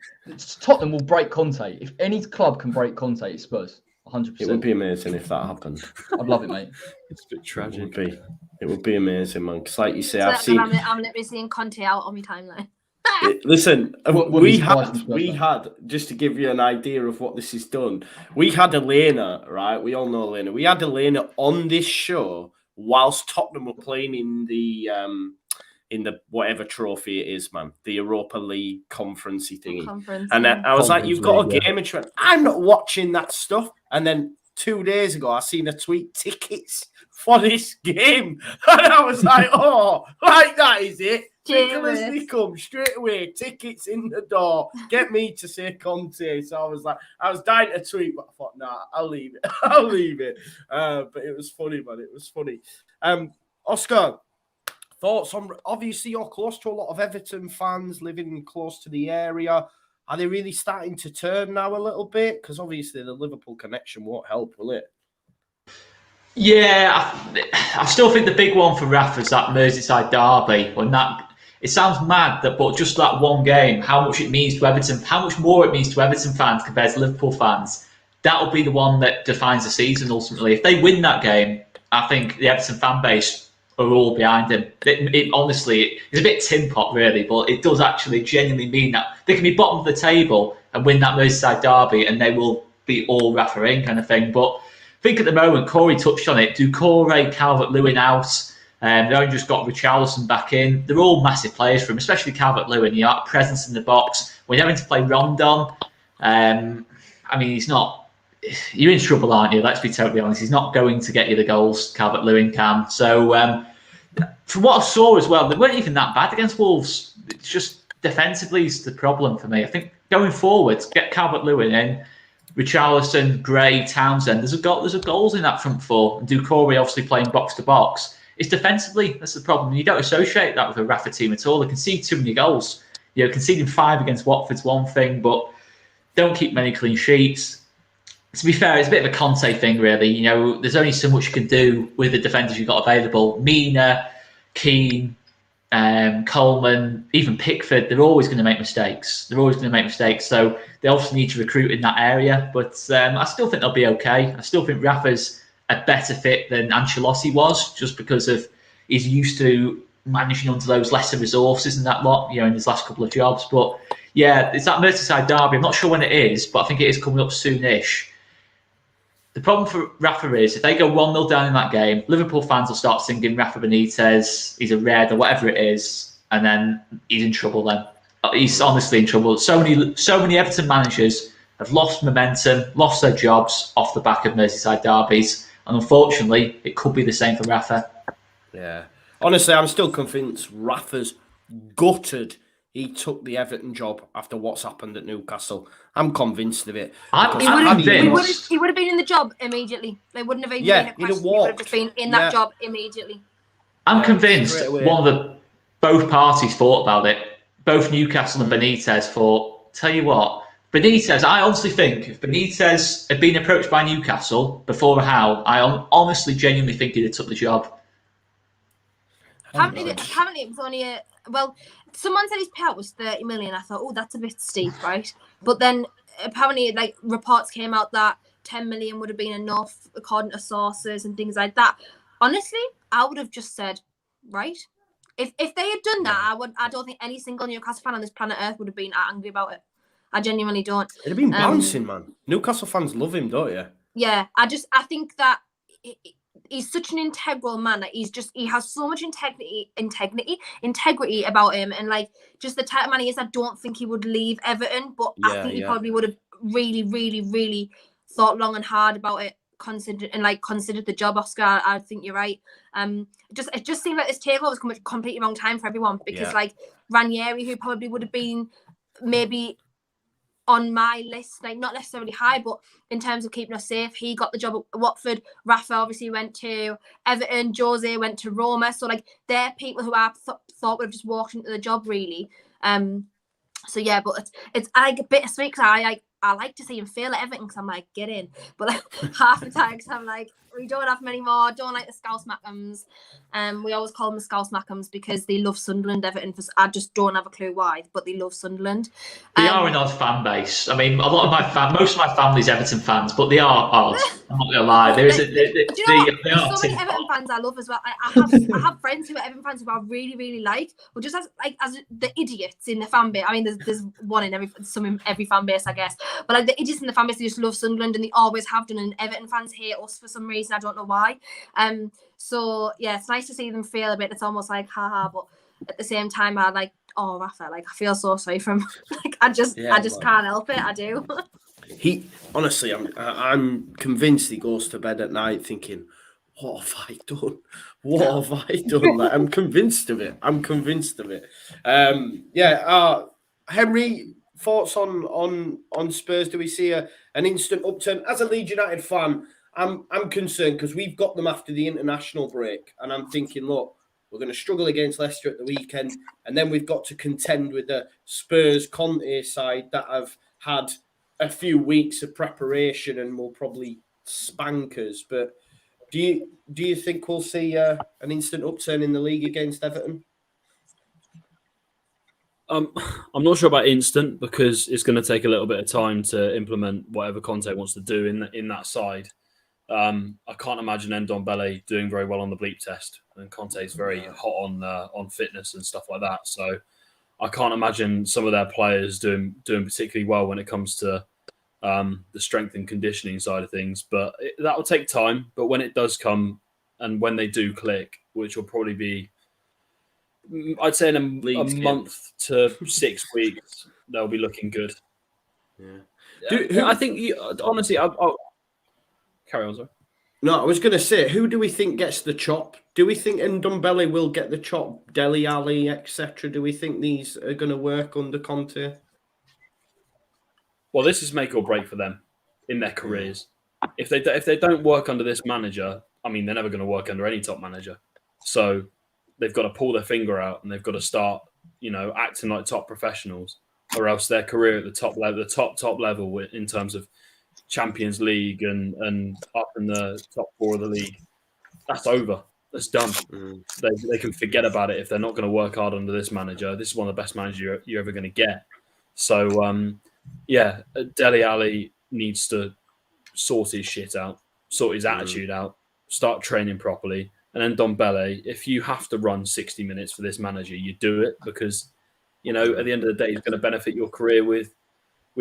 Tottenham will break Conte. If any club can break Conte, it's Spurs. 100%. It would be amazing if that happened. I'd love it, mate. It's a bit tragic. It would be amazing, man. Because, like you say, So I've seen. I'm literally seeing Conte out on my timeline. Listen, What we is had just to give you an idea of what this has done. We had Elena, right? We all know Elena. We had Elena on this show whilst Tottenham were playing in the whatever trophy it is, man, the Europa League conference-y thingy. And I was like, "You've got a game," and she went, "I'm not watching that stuff." And then 2 days ago, I seen a tweet, "Tickets for this game," and I was like, "Oh, like that is it." Ridiculously come straight away, tickets in the door, get me to say Conte. So I was like, I was dying to tweet, but I thought, nah, I'll leave it. But it was funny, man. It was funny. Oscar, thoughts on, obviously you're close to a lot of Everton fans living close to the area. Are they really starting to turn now a little bit? Because obviously the Liverpool connection won't help, will it? Yeah, I still think the big one for Rafa is that Merseyside derby. It sounds mad but just that one game, how much it means to Everton, how much more it means to Everton fans compared to Liverpool fans. That'll be the one that defines the season ultimately. If they win that game, I think the Everton fan base are all behind him. Honestly, it's a bit tin pot really, but it does actually genuinely mean that they can be bottom of the table and win that Merseyside derby and they will be all Rafa in kind of thing. But I think at the moment, Corey touched on it, Doucouré, Calvert-Lewin out, They only just got Richarlison back in. They're all massive players for him, especially Calvert-Lewin. You know, presence in the box. When you're having to play Rondon, I mean, he's not. You're in trouble, aren't you? Let's be totally honest. He's not going to get you the goals Calvert-Lewin can. So, from what I saw as well, they weren't even that bad against Wolves. It's just defensively is the problem for me. I think going forward, get Calvert-Lewin in, Richarlison, Gray, Townsend. There's goals in that front four. And Doucouré obviously playing box to box. It's defensively that's the problem. You don't associate that with a Rafa team at all. They concede too many goals. You know, conceding 5 against Watford's one thing, but don't keep many clean sheets. To be fair, it's a bit of a Conte thing, really. You know, there's only so much you can do with the defenders you've got available. Mina, Keane, Coleman, even Pickford, they're always going to make mistakes. So they obviously need to recruit in that area. But I still think they'll be okay. I still think Rafa's a better fit than Ancelotti was, just because of he's used to managing under those lesser resources and that lot, you know, in his last couple of jobs. But yeah, it's that Merseyside derby. I'm not sure when it is, but I think it is coming up soonish. The problem for Rafa is if they go 1-0 down in that game, Liverpool fans will start singing Rafa Benitez, he's a red or whatever it is, and then he's in trouble then. He's honestly in trouble. So many Everton managers have lost momentum, lost their jobs off the back of Merseyside derbies. And unfortunately, it could be the same for Rafa. Yeah. Honestly, I'm still convinced Rafa's gutted he took the Everton job after what's happened at Newcastle. I'm convinced of it. He would have been in the job immediately. They wouldn't have even been a question. He would have just been in that job immediately. I'm convinced both parties thought about it. Both Newcastle and Benitez thought, tell you what, Benitez, I honestly think if Benitez had been approached by Newcastle before Howe, I honestly, genuinely think he'd have took the job. Apparently it was only someone said his payout was 30 million. I thought, oh, that's a bit steep, right? But then apparently, like, reports came out that 10 million would have been enough, according to sources and things like that. Honestly, I would have just said, right? If they had done that, I don't think any single Newcastle fan on this planet Earth would have been angry about it. I genuinely don't. It'd have been bouncing, man. Newcastle fans love him, don't you? Yeah, I think that he's such an integral man. Like, he has so much integrity about him, and like just the type of man he is. I don't think he would leave Everton, but I think he probably would have really, really, really thought long and hard about it, considered the job. Oscar, I think you're right. It just seemed like this takeover was coming at a completely wrong time for everyone, because like Ranieri, who probably would have been maybe on my list, like not necessarily high, but in terms of keeping us safe, he got the job at Watford. Rafa obviously went to Everton. Jose went to Roma. So like they're people who I thought would have just walked into the job really. So yeah, but it's like a bittersweet because I like to see him fail at Everton because I'm like, get in. But like half the time I'm like, we don't have many more. Don't like the Scouse Mackhams. We always call them the Scouse Mackhams because they love Sunderland. Everton, I just don't have a clue why, but they love Sunderland. They are an odd fan base. I mean, most of my family's Everton fans, but they are odd. I'm not gonna lie. There's so many Everton fans I love as well. I have friends who are Everton fans who I really, really like, but just as the idiots in the fan base. I mean, there's one in every fan base, I guess. But like the idiots in the fan base, they just love Sunderland and they always have done. And Everton fans hate us for some reason. I don't know why. So yeah, it's nice to see them fail a bit. It's almost like haha, but at the same time, I like, oh, Rafa, like I feel so sorry for him. Like I just can't help it. I do. Honestly, I'm convinced he goes to bed at night thinking, what have I done? What have I done? Like, I'm convinced of it. Henry, thoughts on Spurs? Do we see an instant upturn? As a Leeds United fan, I'm concerned because we've got them after the international break, and I'm thinking, look, we're going to struggle against Leicester at the weekend, and then we've got to contend with the Spurs Conte side that have had a few weeks of preparation and will probably spank us. But do you think we'll see an instant upturn in the league against Everton? I'm not sure about instant because it's going to take a little bit of time to implement whatever Conte wants to do in that side. I can't imagine Ndombele doing very well on the bleep test, and Conte is very hot on fitness and stuff like that. So I can't imagine some of their players doing particularly well when it comes to the strength and conditioning side of things. But that will take time. But when it does come, And when they do click, which will probably be, I'd say in a month to 6 weeks, they'll be looking good. Yeah. I think, honestly, I'll carry on, sorry. No, I was going to say, who do we think gets the chop? Do we think Ndombele will get the chop? Dele Alli, etc. Do we think these are going to work under Conte? Well, this is make or break for them in their careers. If they don't work under this manager, I mean, they're never going to work under any top manager. So they've got to pull their finger out and they've got to start, acting like top professionals, or else their career at the top level, top level in terms of Champions League and up in the top 4 of the league, that's over. That's done. They can forget about it if they're not going to work hard under this manager. This is one of the best managers you're ever going to get. So, Dele Alli needs to sort his shit out, sort his attitude out, start training properly. And then Ndombele, if you have to run 60 minutes for this manager, you do it because, at the end of the day, he's going to benefit your career with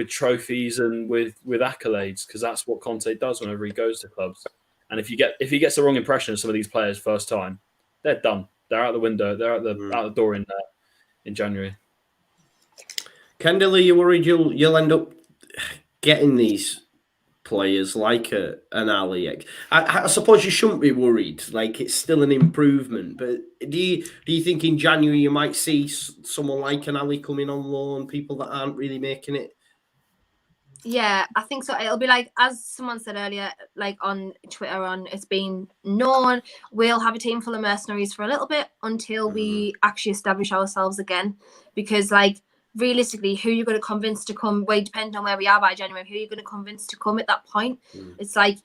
trophies and with accolades, because that's what Conte does whenever he goes to clubs. And if he gets the wrong impression of some of these players first time, they're done. They're out the window. They're out the door in January. Kendall, are you worried you'll end up getting these players like an Ali? I suppose you shouldn't be worried. Like, it's still an improvement. But do you think in January you might see someone like an Ali coming on loan, people that aren't really making it? Yeah, I think so. It'll be like, as someone said earlier, like on Twitter, it's been known, we'll have a team full of mercenaries for a little bit until we actually establish ourselves again. Because, like, realistically, who you're going to convince to come, depending on where we are by January, who you're going to convince to come at that point. It's like,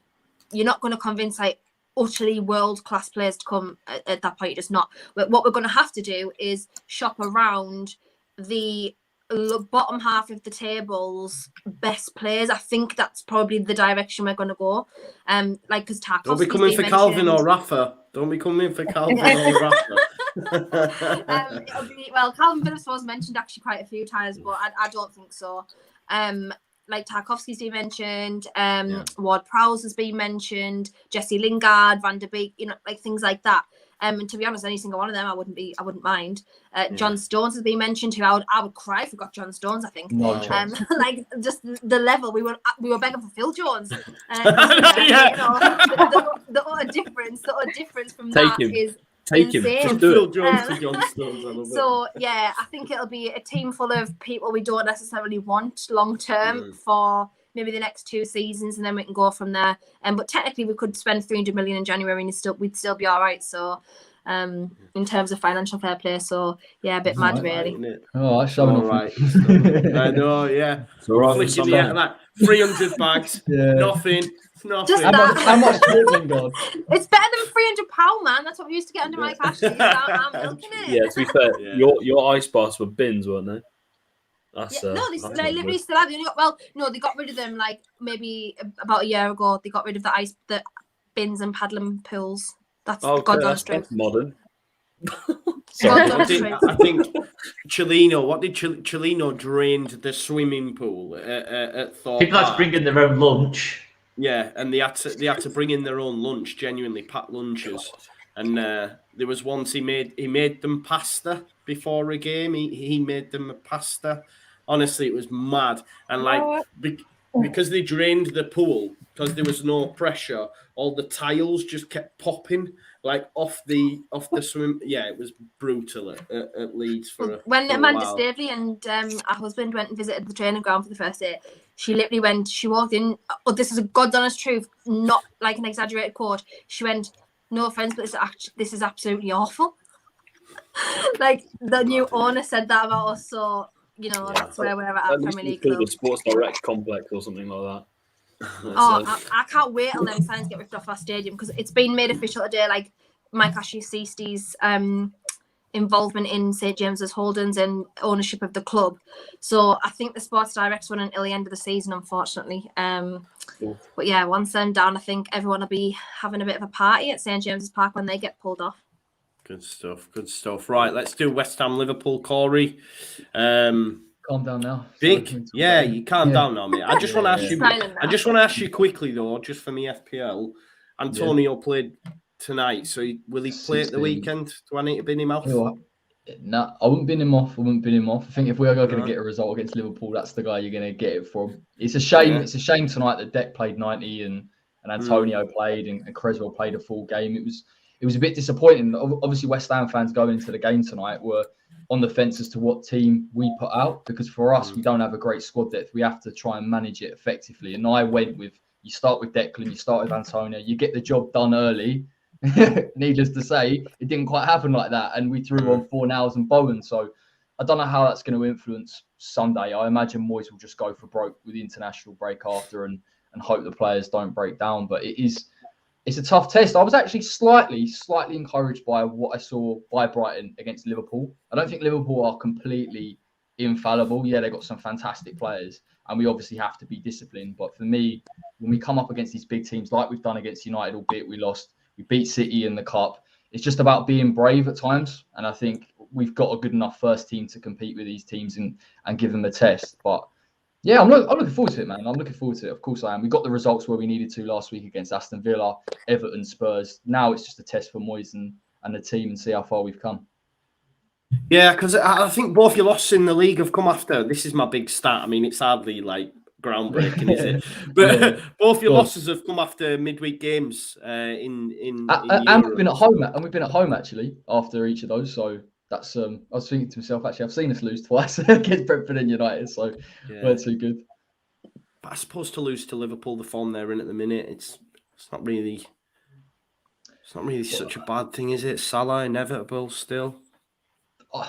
you're not going to convince, like, utterly world-class players to come at that point. You're just not. But what we're going to have to do is shop around the bottom half of the table's best players. I think that's probably the direction we're going to go. Because Tarkowski's don't be coming for Calvin or Rafa. Don't be coming for Calvin or Rafa. Calvin Phillips was mentioned actually quite a few times, but I don't think so. Like Tarkowski's been mentioned, Ward-Prowse has been mentioned, Jesse Lingard, Van der Beek, like things like that. And to be honest, any single one of them, I wouldn't mind. John Stones has been mentioned, who I would cry if we got John Stones, I think. Like, just the level, we were begging for Phil Jones. The utter difference from Take that him. is Take insane. him. Just do it. Jones to John Stones. I love it. So yeah, I think it'll be a team full of people we don't necessarily want long term for maybe the next 2 seasons, and then we can go from there. But technically, we could spend 300 million in January, and we'd still be all right. So, in terms of financial fair play, so yeah, a bit mad, really. Oh, that's showing all right. I know, yeah. So rather flicking the out like 300 bags, nothing. Just how much dribbling, God? It's better than £300, man. That's what we used to get under my cash. I'm milking it. Yeah, to be fair, your ice baths were bins, weren't they? That's, no, they literally still have. They got rid of them like maybe about a year ago. They got rid of the bins and paddling pools. That's God's honest truth. That's modern. I think Chelino. What did Chelino drained the swimming pool at Thorpe People had to Park. bring in their own lunch. Yeah, and they had to bring in their own lunch, genuinely packed lunches. And there was once he made them pasta before a game. He made them a pasta. Honestly, it was mad. And like because they drained the pool, because there was no pressure, all the tiles just kept popping like off the swim. Yeah, it was brutal at Leeds when Amanda Staveley and our husband went and visited the training ground for the first day. She walked in. Oh, this is a God's honest truth, not like an exaggerated quote. She went, "No offense, but this is absolutely awful." Like the new owner said that about us, so that's where we're at our Premier League club. The Sports Direct complex or something like that. I can't wait till them signs get ripped off our stadium, because it's been made official today. Like Mike Ashley ceased his involvement in St James's Holdings and ownership of the club. So I think the Sports Direct's running until the end of the season, unfortunately. But yeah, once they're down, I think everyone will be having a bit of a party at St James's Park when they get pulled off. Good stuff. Right, let's do West Ham Liverpool, Corey. Calm down now. You calm down now, mate. I just want to ask you. I just want to ask you quickly though, just for me FPL. Antonio played tonight. So will he play at the weekend? Do I need to bin him off? No, I wouldn't bin him off. I think if we are going to get a result against Liverpool, that's the guy you're going to get it from. It's a shame. Yeah. It's a shame tonight that Dec played 90 and Antonio played and Creswell played a full game. It was a bit disappointing. Obviously, West Ham fans going into the game tonight were on the fence as to what team we put out, because for us, we don't have a great squad depth. We have to try and manage it effectively. And I went with, you start with Declan, you start with Antonio, you get the job done early. Needless to say, it didn't quite happen like that. And we threw on Fornals and Bowen. So I don't know how that's going to influence Sunday. I imagine Moyes will just go for broke with the international break after and hope the players don't break down. But it's a tough test. I was actually slightly encouraged by what I saw by Brighton against Liverpool. I don't think Liverpool are completely infallible. Yeah, they've got some fantastic players, and we obviously have to be disciplined. But for me, when we come up against these big teams, like we've done against United, albeit we lost, we beat City in the Cup, it's just about being brave at times. And I think we've got a good enough first team to compete with these teams and give them a test. But yeah, I'm looking forward to it, man. I'm looking forward to it. Of course I am. We got the results where we needed to last week against Aston Villa, Everton, Spurs. Now it's just a test for Moyes and the team and see how far we've come. Yeah, because I think both your losses in the league have come after. This is my big stat. I mean, it's hardly like groundbreaking, is it? But both your losses have come after midweek games in and we've been at home. And we've been at home actually after each of those. So that's I was thinking to myself, actually, I've seen us lose twice against Brentford and United, so we're too good. But I suppose to lose to Liverpool, the form they're in at the minute, it's not really such a bad thing, is it? Salah inevitable still. I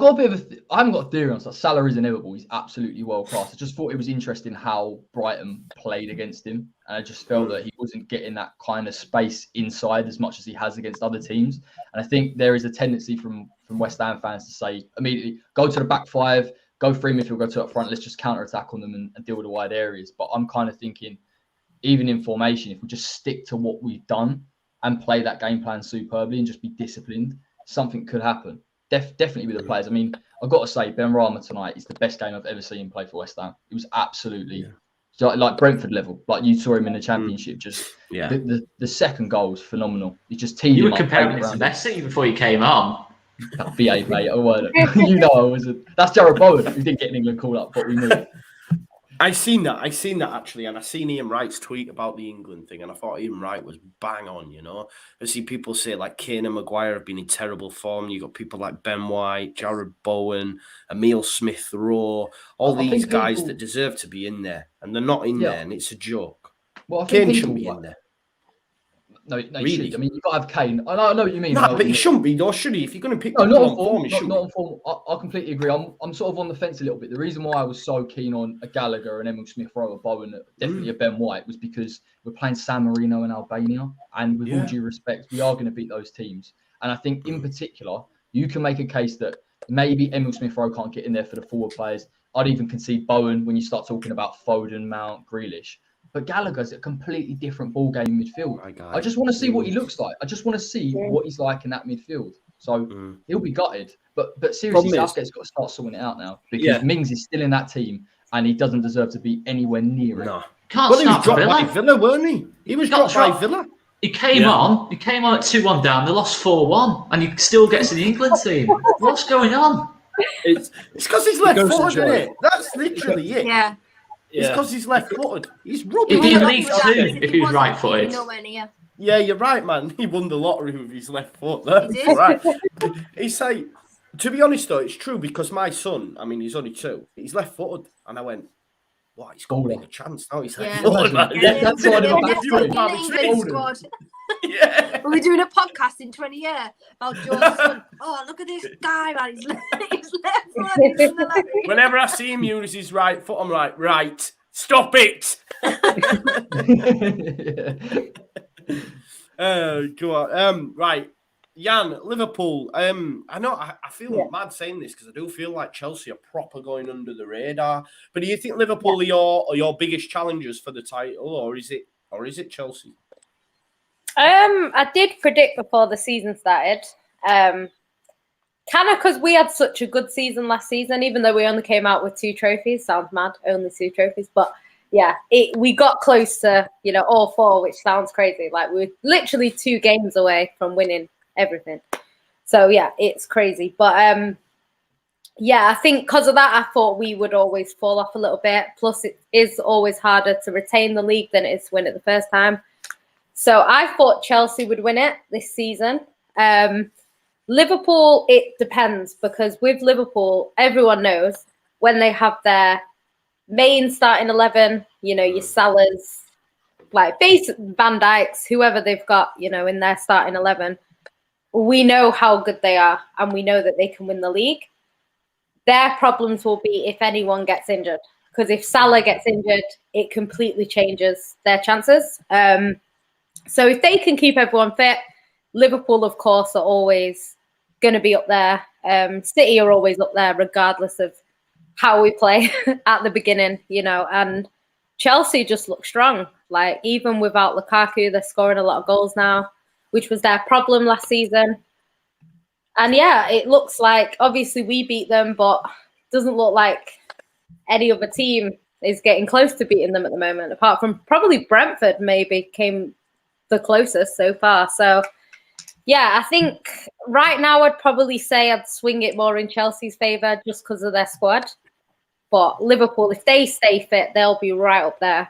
got a bit of I haven't got a theory on that. Salah is inevitable. He's absolutely world class. I just thought it was interesting how Brighton played against him, and I just felt that he wasn't getting that kind of space inside as much as he has against other teams. And I think there is a tendency from West Ham fans to say immediately, go to the back five, go free midfield, go to up front, let's just counter attack on them and deal with the wide areas. But I'm kind of thinking, even in formation, if we just stick to what we've done and play that game plan superbly and just be disciplined, something could happen. Definitely with the players. I mean, I've got to say, Ben Rama tonight is the best game I've ever seen him play for West Ham. It was absolutely like Brentford level. Like you saw him in the Championship. Just the second goal was phenomenal. He just teed You him were up comparing it to Messi before you came on. BA, mate. I weren't. You know I wasn't. That's Jared Bowen, who didn't get an England call up, but we knew. I seen that actually, and I seen Ian Wright's tweet about the England thing, and I thought Ian Wright was bang on, you know. I see people say like Kane and Maguire have been in terrible form. You got people like Ben White, Jared Bowen, Emile Smith-Rowe, all these guys that deserve to be in there, and they're not in there, and it's a joke. Well, I think Kane shouldn't be in there. No, really? He should. I mean, you've got to have Kane. I know what you mean. No, but he shouldn't be, though, should he? If you're going to pick not on form, he shouldn't. Not on form. I completely agree. I'm sort of on the fence a little bit. The reason why I was so keen on a Gallagher and Emile Smith-Rowe, a Bowen, definitely a Ben White, was because we're playing San Marino and Albania, and with all due respect, we are going to beat those teams. And I think, in particular, you can make a case that maybe Emile Smith-Rowe can't get in there for the forward players. I'd even concede Bowen when you start talking about Foden, Mount, Grealish. But Gallagher's a completely different ball game in midfield. I just want to see what he looks like. I just want to see what he's like in that midfield. So he'll be gutted. But seriously, Southgate's got to start sorting it out now, because Mings is still in that team and he doesn't deserve to be anywhere near it. No. Can't he was dropped by Villa, weren't he? He was dropped by Villa. He came on at 2-1 down. They lost 4-1, and he still gets in the England team. What's going on? It's because he's left-footed, isn't it? That's literally it. Yeah. It's because he's left-footed. He's rubbish. He'd be in League 2 if he was right-footed. Yeah, you're right, man. He won the lottery with his left foot. That's right. He's like, to be honest, though, it's true, because my son, I mean, he's only 2. He's left-footed. And I went, what? He's got a chance now. He's left-footed, man. That's what Yeah. We're doing a podcast in 20 years about Joe's son. Oh, look at this guy, man. He's left-footed. Whenever I see him use his right foot, I'm like, right, stop it. Go on. Right. Jan, Liverpool. I know I feel mad saying this, because I do feel like Chelsea are proper going under the radar. But do you think Liverpool are your biggest challengers for the title, or is it Chelsea? I did predict before the season started. Kind of because we had such a good season last season, even though we only came out with 2 trophies. Sounds mad, only 2 trophies. But we got close to, all 4, which sounds crazy. Like we're literally 2 games away from winning everything. So yeah, it's crazy. But I think because of that, I thought we would always fall off a little bit. Plus, it is always harder to retain the league than it is to win it the first time. So I thought Chelsea would win it this season. Liverpool, it depends, because with Liverpool, everyone knows when they have their main starting 11, your Salahs, like Van Dijks, whoever they've got, in their starting 11, we know how good they are and we know that they can win the league. Their problems will be if anyone gets injured, because if Salah gets injured, it completely changes their chances. So if they can keep everyone fit, Liverpool, of course, are always going to be up there. City are always up there, regardless of how we play at the beginning, and Chelsea just look strong. Like, even without Lukaku, they're scoring a lot of goals now, which was their problem last season. And yeah, it looks like, obviously we beat them, but it doesn't look like any other team is getting close to beating them at the moment, apart from probably Brentford maybe came the closest so far. So yeah, I think right now I'd probably say I'd swing it more in Chelsea's favour just because of their squad. But Liverpool, if they stay fit, they'll be right up there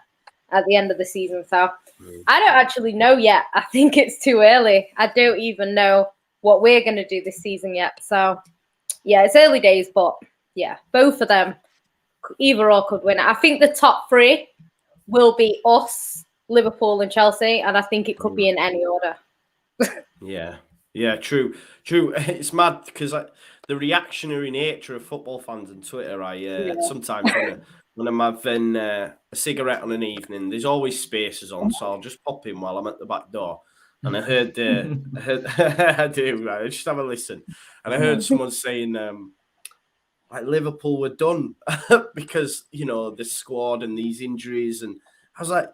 at the end of the season. So I don't actually know yet. I think it's too early. I don't even know what we're going to do this season yet. So yeah, it's early days, but yeah, both of them, either or could win it. I think the top 3 will be us, Liverpool and Chelsea, and I think it could be in any order. Yeah, true. It's mad because the reactionary nature of football fans on Twitter, sometimes when I'm having a cigarette on an evening, there's always spaces on, so I'll just pop in while I'm at the back door. And I heard I do, right? Just have a listen. And I heard someone saying, like, Liverpool were done because, the squad and these injuries. And I was like,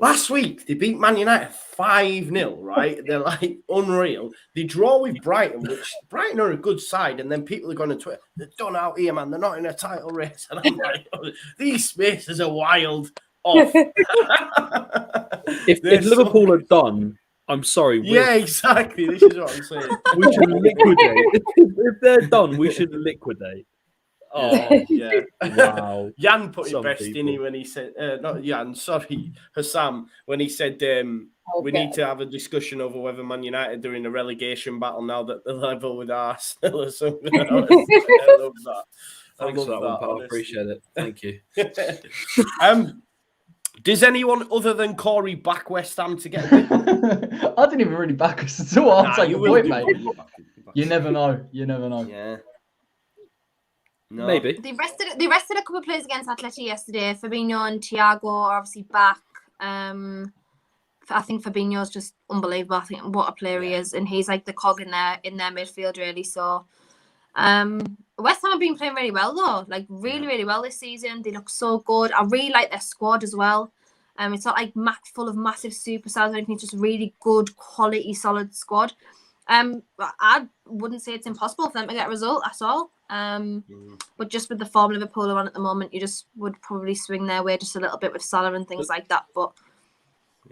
last week, they beat Man United 5-0, right? They're like unreal. They draw with Brighton, which Brighton are a good side. And then people are going to Twitter, they're done out here, man. They're not in a title race. And I'm like, these spaces are wild off. If Liverpool are done, I'm sorry. Yeah, exactly. This is what I'm saying. We should liquidate. If they're done, we should liquidate. Oh, yeah. Wow. Jan put it best, didn't he, when he said, not Jan, sorry, Hassam, when he said we need to have a discussion over whether Man United are in a relegation battle now that they're level with Arsenal or something. I love that. Thanks for that one, pal. I appreciate it. Thank you. Does anyone other than Corey back West Ham to get a win? I didn't even really back us at all. I'll take the point, mate. You never know. Yeah. No. Maybe. They rested a couple of players against Atleti yesterday. Fabinho and Thiago are obviously back. I think Fabinho's just unbelievable. I think what a player he is, and he's like the cog in their midfield, really. So West Ham have been playing really well though, like really, really well this season. They look so good. I really like their squad as well. It's not like full of massive superstars or anything. It's just really good, quality, solid squad. I wouldn't say it's impossible for them to get a result at all. But just with the form Liverpool are on at the moment, you just would probably swing their way just a little bit with Salah and things like that. But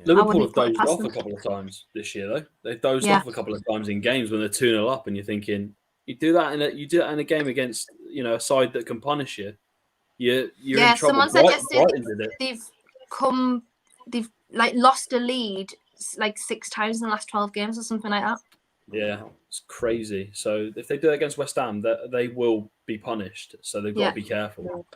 Liverpool have dozed off a couple of times this year, though. They've dozed off a couple of times in games when they're 2-0 up, and you're thinking, you do that in a game against a side that can punish you. You're in trouble. Someone suggested they've like lost a lead like 6 times in the last 12 games or something like that. Yeah, it's crazy. So if they do it against West Ham, they will be punished. So they've got to be careful.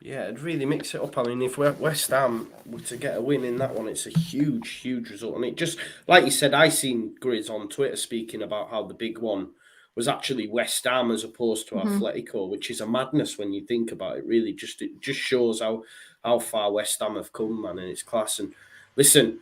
Yeah, it'd really mix it up. I mean, if West Ham were to get a win in that one, it's a huge, huge result. And it just, like you said, I seen Grizz on Twitter speaking about how the big one was actually West Ham as opposed to Atletico, which is a madness when you think about it. Really, it just shows how far West Ham have come, man, and it's class. And listen,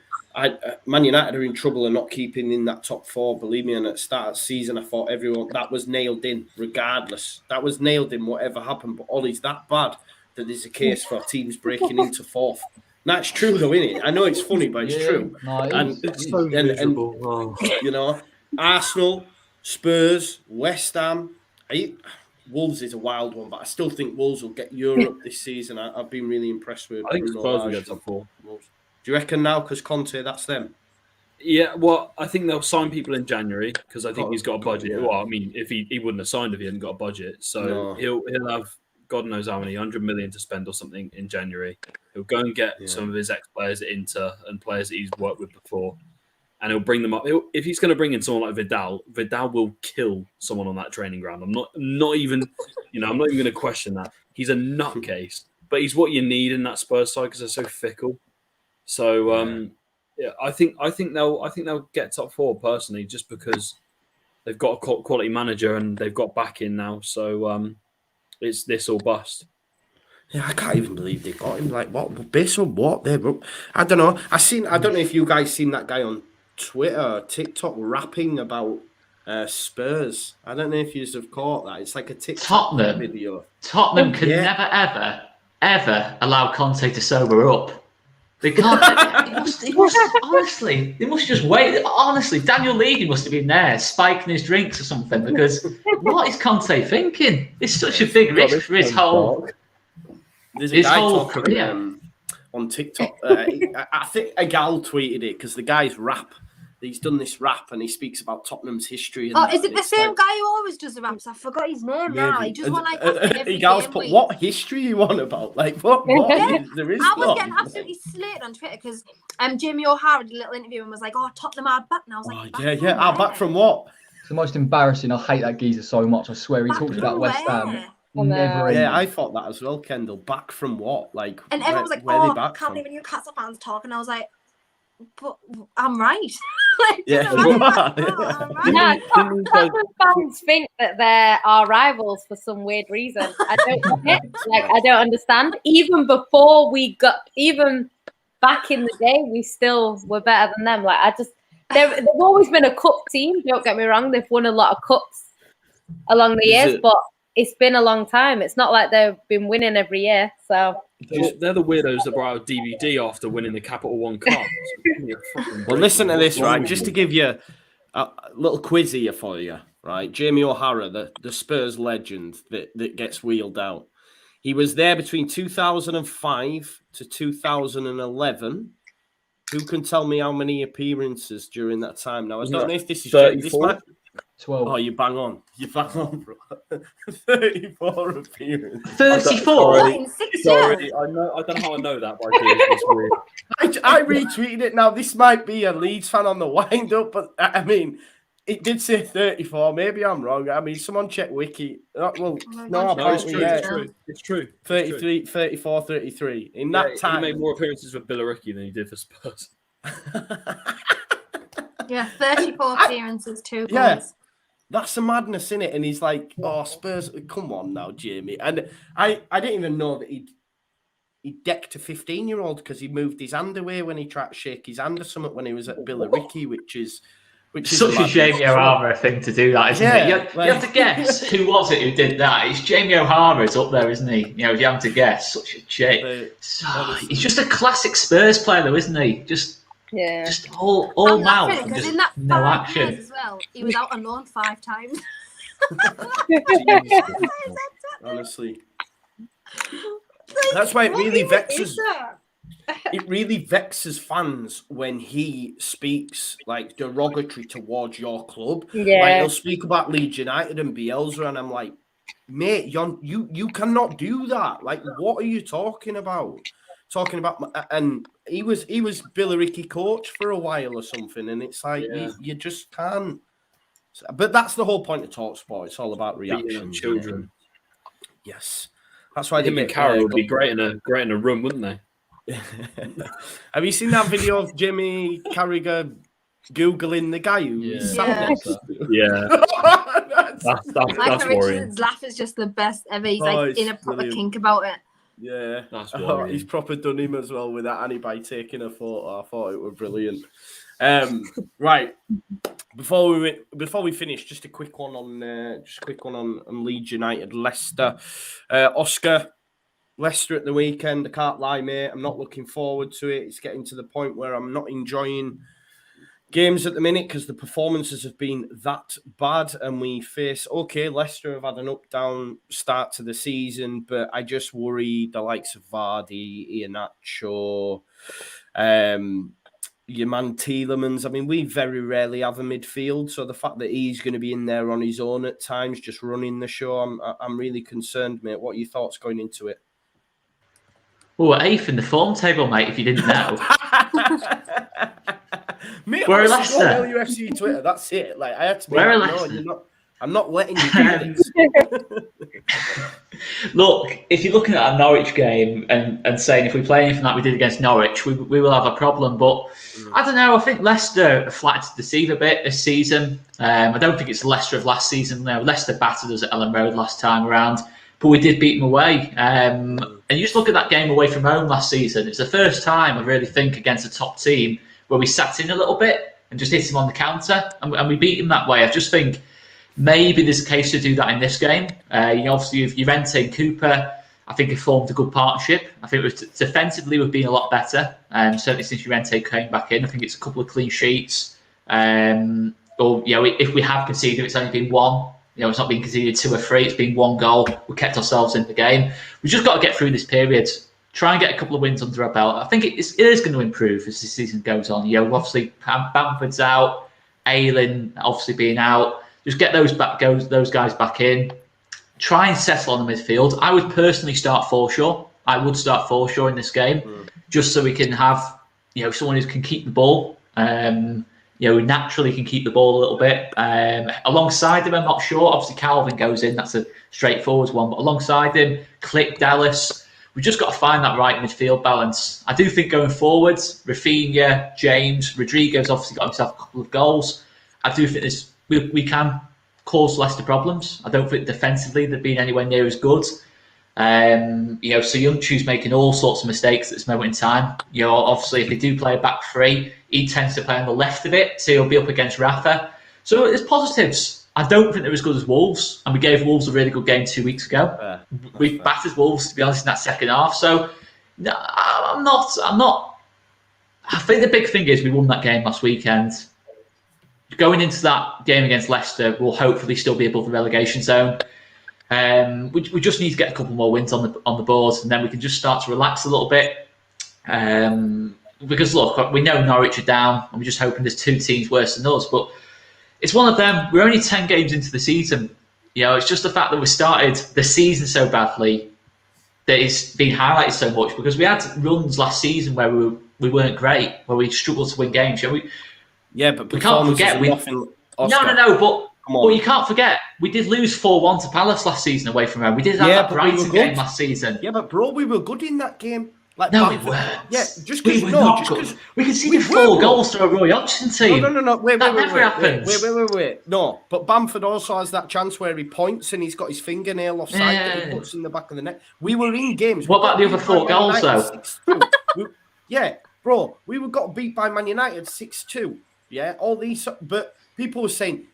Man United are in trouble and not keeping in that top 4. Believe me, and at the start of the season, I thought everyone that was nailed in, regardless. That was nailed in, whatever happened. But Ollie's that bad that there's a case for teams breaking into 4th. That's true, though, isn't it? I know it's funny, but it's true. No, it's so miserable. Arsenal, Spurs, West Ham. Wolves is a wild one, but I still think Wolves will get Europe this season. I've been really impressed with. I think Bruno Spurs will Lage get top 4. Wolves. Do you reckon now because Conte, that's them? Yeah, well, I think they'll sign people in January because I think he's got a budget. Yeah. Well, I mean, if he wouldn't have signed if he hadn't got a budget, so he'll have God knows how many 100 million to spend or something in January. He'll go and get some of his ex-players at Inter and players that he's worked with before, and he'll bring them up. If he's going to bring in someone like Vidal will kill someone on that training ground. I'm not even going to question that. He's a nutcase, but he's what you need in that Spurs side because they're so fickle. So. Yeah, I think they'll get top 4 personally, just because they've got a quality manager and they've got backing now. So it's this or bust. Yeah, I can't even believe they got him. Like, what? Based on what? I don't know. I don't know if you guys seen that guy on Twitter or TikTok rapping about Spurs. I don't know if you have caught that. It's like a TikTok video. Tottenham can never, ever allow Conte to sober up. They can't. Honestly, they must just wait. Honestly, Daniel Levy must have been there spiking his drinks or something, because what is Conte thinking? It's such a big risk for his whole career. On TikTok. I think a gal tweeted it because the guy's rap. He's done this rap and he speaks about Tottenham's history. And is it the same guy who always does the raps? I forgot his name now. He just won like every game put what history you want about? Like what? Yeah. There is. I was getting absolutely slated on Twitter because Jamie O'Hara did a little interview and was like, "Oh, Tottenham are back now." I was like, back from what? It's the most embarrassing. I hate that geezer so much. I swear he talks about West Ham. I thought that as well, Kendall. Back from what? Like, and everyone was like, "Oh, I can't believe Newcastle fans talk." And I was like, "But I'm right." Tottenham fans think that they're our rivals for some weird reason. I don't understand. Even back in the day, we still were better than them. They've always been a cup team. Don't get me wrong; they've won a lot of cups along the years, but it's been a long time. It's not like they've been winning every year. So they're the weirdos that brought out DVD after winning the Capital One Cup. Well, listen to this, right? Just to give you a little quiz here for you, right? Jamie O'Hara, the Spurs legend that gets wheeled out. He was there between 2005 to 2011. Who can tell me how many appearances during that time? Now, I don't know if this is 34. 12. Oh, you bang on. Bro. 34 appearances. 34? In 6 Sorry, years. I don't know how I know that, but I do. It's weird. I retweeted it. Now, this might be a Leeds fan on the wind up, but I mean, it did say 34. Maybe I'm wrong. I mean, someone check Wiki. It's true. 33, 34, 33. In that time. He made more appearances with Billericay than he did for Spurs. Yeah, 34 appearances, 2 goals. Yeah, that's a madness, innit? And he's like, "Oh, Spurs, come on now, Jamie." And I didn't even know that he decked a 15-year-old because he moved his hand away when he tried to shake his hand or something when he was at Billericay, which is such a Jamie O'Hara thing to do, that, isn't it? You have to guess who was it who did that. It's Jamie O'Hara's up there, isn't he? If you have to guess, such a shame. He's just a classic Spurs player, though, isn't he? Just all mouth and just in that no action. Years as well, he was out on loan 5 times. Honestly, that's why it really vexes. It really vexes fans when he speaks like derogatory towards your club. Yeah, like he'll speak about Leeds United and Bielsa, and I'm like, mate, you cannot do that. Like, what are you talking about? And he was Billericay coach for a while or something, and it's like you just can't. But that's the whole point of TalkSport. It's all about reaction. Children. Yes, that's why him and Carroll would be great in a room, wouldn't they? Have you seen that video of Jimmy Carragher googling the guy who sat next to him? Yeah. That's worrying. Richard's laugh is just the best ever. He's like in a proper kink about it. Yeah, that's worrying. He's proper done him as well with that, and by taking a photo. I thought it was brilliant. Right, before we finish, just a quick one on Leeds United, Leicester. Oscar, Leicester at the weekend. I can't lie, mate. I'm not looking forward to it. It's getting to the point where I'm not enjoying games at the minute because the performances have been that bad, and we face Leicester have had an up-down start to the season, but I just worry the likes of Vardy, Iheanacho, your man Tielemans. I mean, we very rarely have a midfield, so the fact that he's going to be in there on his own at times, just running the show, I'm really concerned, mate. What are your thoughts going into it? Oh, we're 8th in the form table, mate, if you didn't know. Mate, we're Leicester. Leicester. LUFC Twitter, that's it. Like, I had to be We're like, Leicester. no, I'm not letting you do this. Look, if you're looking at a Norwich game and saying if we play anything like we did against Norwich, we will have a problem. But I don't know. I think Leicester are flattered to deceive a bit this season. I don't think it's Leicester of last season. No, Leicester battered us at Ellen Road last time around, but we did beat them away. And you just look at that game away from home last season. It's the first time I really think against a top team where we sat in a little bit and just hit him on the counter, and we beat him that way. I just think maybe there's a case to do that in this game. Obviously, if Llorente and Cooper, I think have formed a good partnership. I think defensively we've been a lot better, certainly since Llorente came back in. I think it's a couple of clean sheets. If we have conceded, it's only been one. It's not been conceded 2 or 3. It's been 1 goal. We kept ourselves in the game. We've just got to get through this period. Try and get a couple of wins under our belt. I think it is going to improve as the season goes on. Obviously Bamford's out, Ayling obviously being out. Just get those guys back in. Try and settle on the midfield. I would personally start Forshaw. I would start Forshaw in this game, just so we can have someone who can keep the ball. Who naturally can keep the ball a little bit. Alongside him, I'm not sure. Obviously, Calvin goes in. That's a straightforward one. But alongside him, Click, Dallas. We've just got to find that right midfield balance. I do think going forwards, Rafinha, James, Rodrigo's obviously got himself a couple of goals. I do think we can cause Leicester problems. I don't think defensively they've been anywhere near as good. So Youngchu's making all sorts of mistakes at this moment in time. Obviously, if they do play a back 3, he tends to play on the left of it, so he'll be up against Rafa. So there's positives. I don't think they're as good as Wolves, and we gave Wolves a really good game 2 weeks ago. We battered Wolves, to be honest, in that second half. So no, I'm not. I think the big thing is we won that game last weekend. Going into that game against Leicester, we'll hopefully still be above the relegation zone. We just need to get a couple more wins on the board, and then we can just start to relax a little bit. Because look, we know Norwich are down, and we're just hoping there's 2 teams worse than us. But it's one of them. We're only 10 games into the season. It's just the fact that we started the season so badly that it's been highlighted so much, because we had runs last season where we weren't great, where we struggled to win games. But we can't forget. But you can't forget, we did lose 4-1 to Palace last season away from home. We did have that Brighton game last season. Yeah, but bro, we were good in that game. No, we weren't. Yeah, just we were not good. We conceded 4 goals to a Roy Hodgson team. No. Wait. That never happens. Wait. No, but Bamford also has that chance where he points and he's got his fingernail offside that he puts in the back of the net. We were in games. What about the other 4 goals, though? Bro, we got beat by Man United 6-2. Yeah, all these, but people were saying,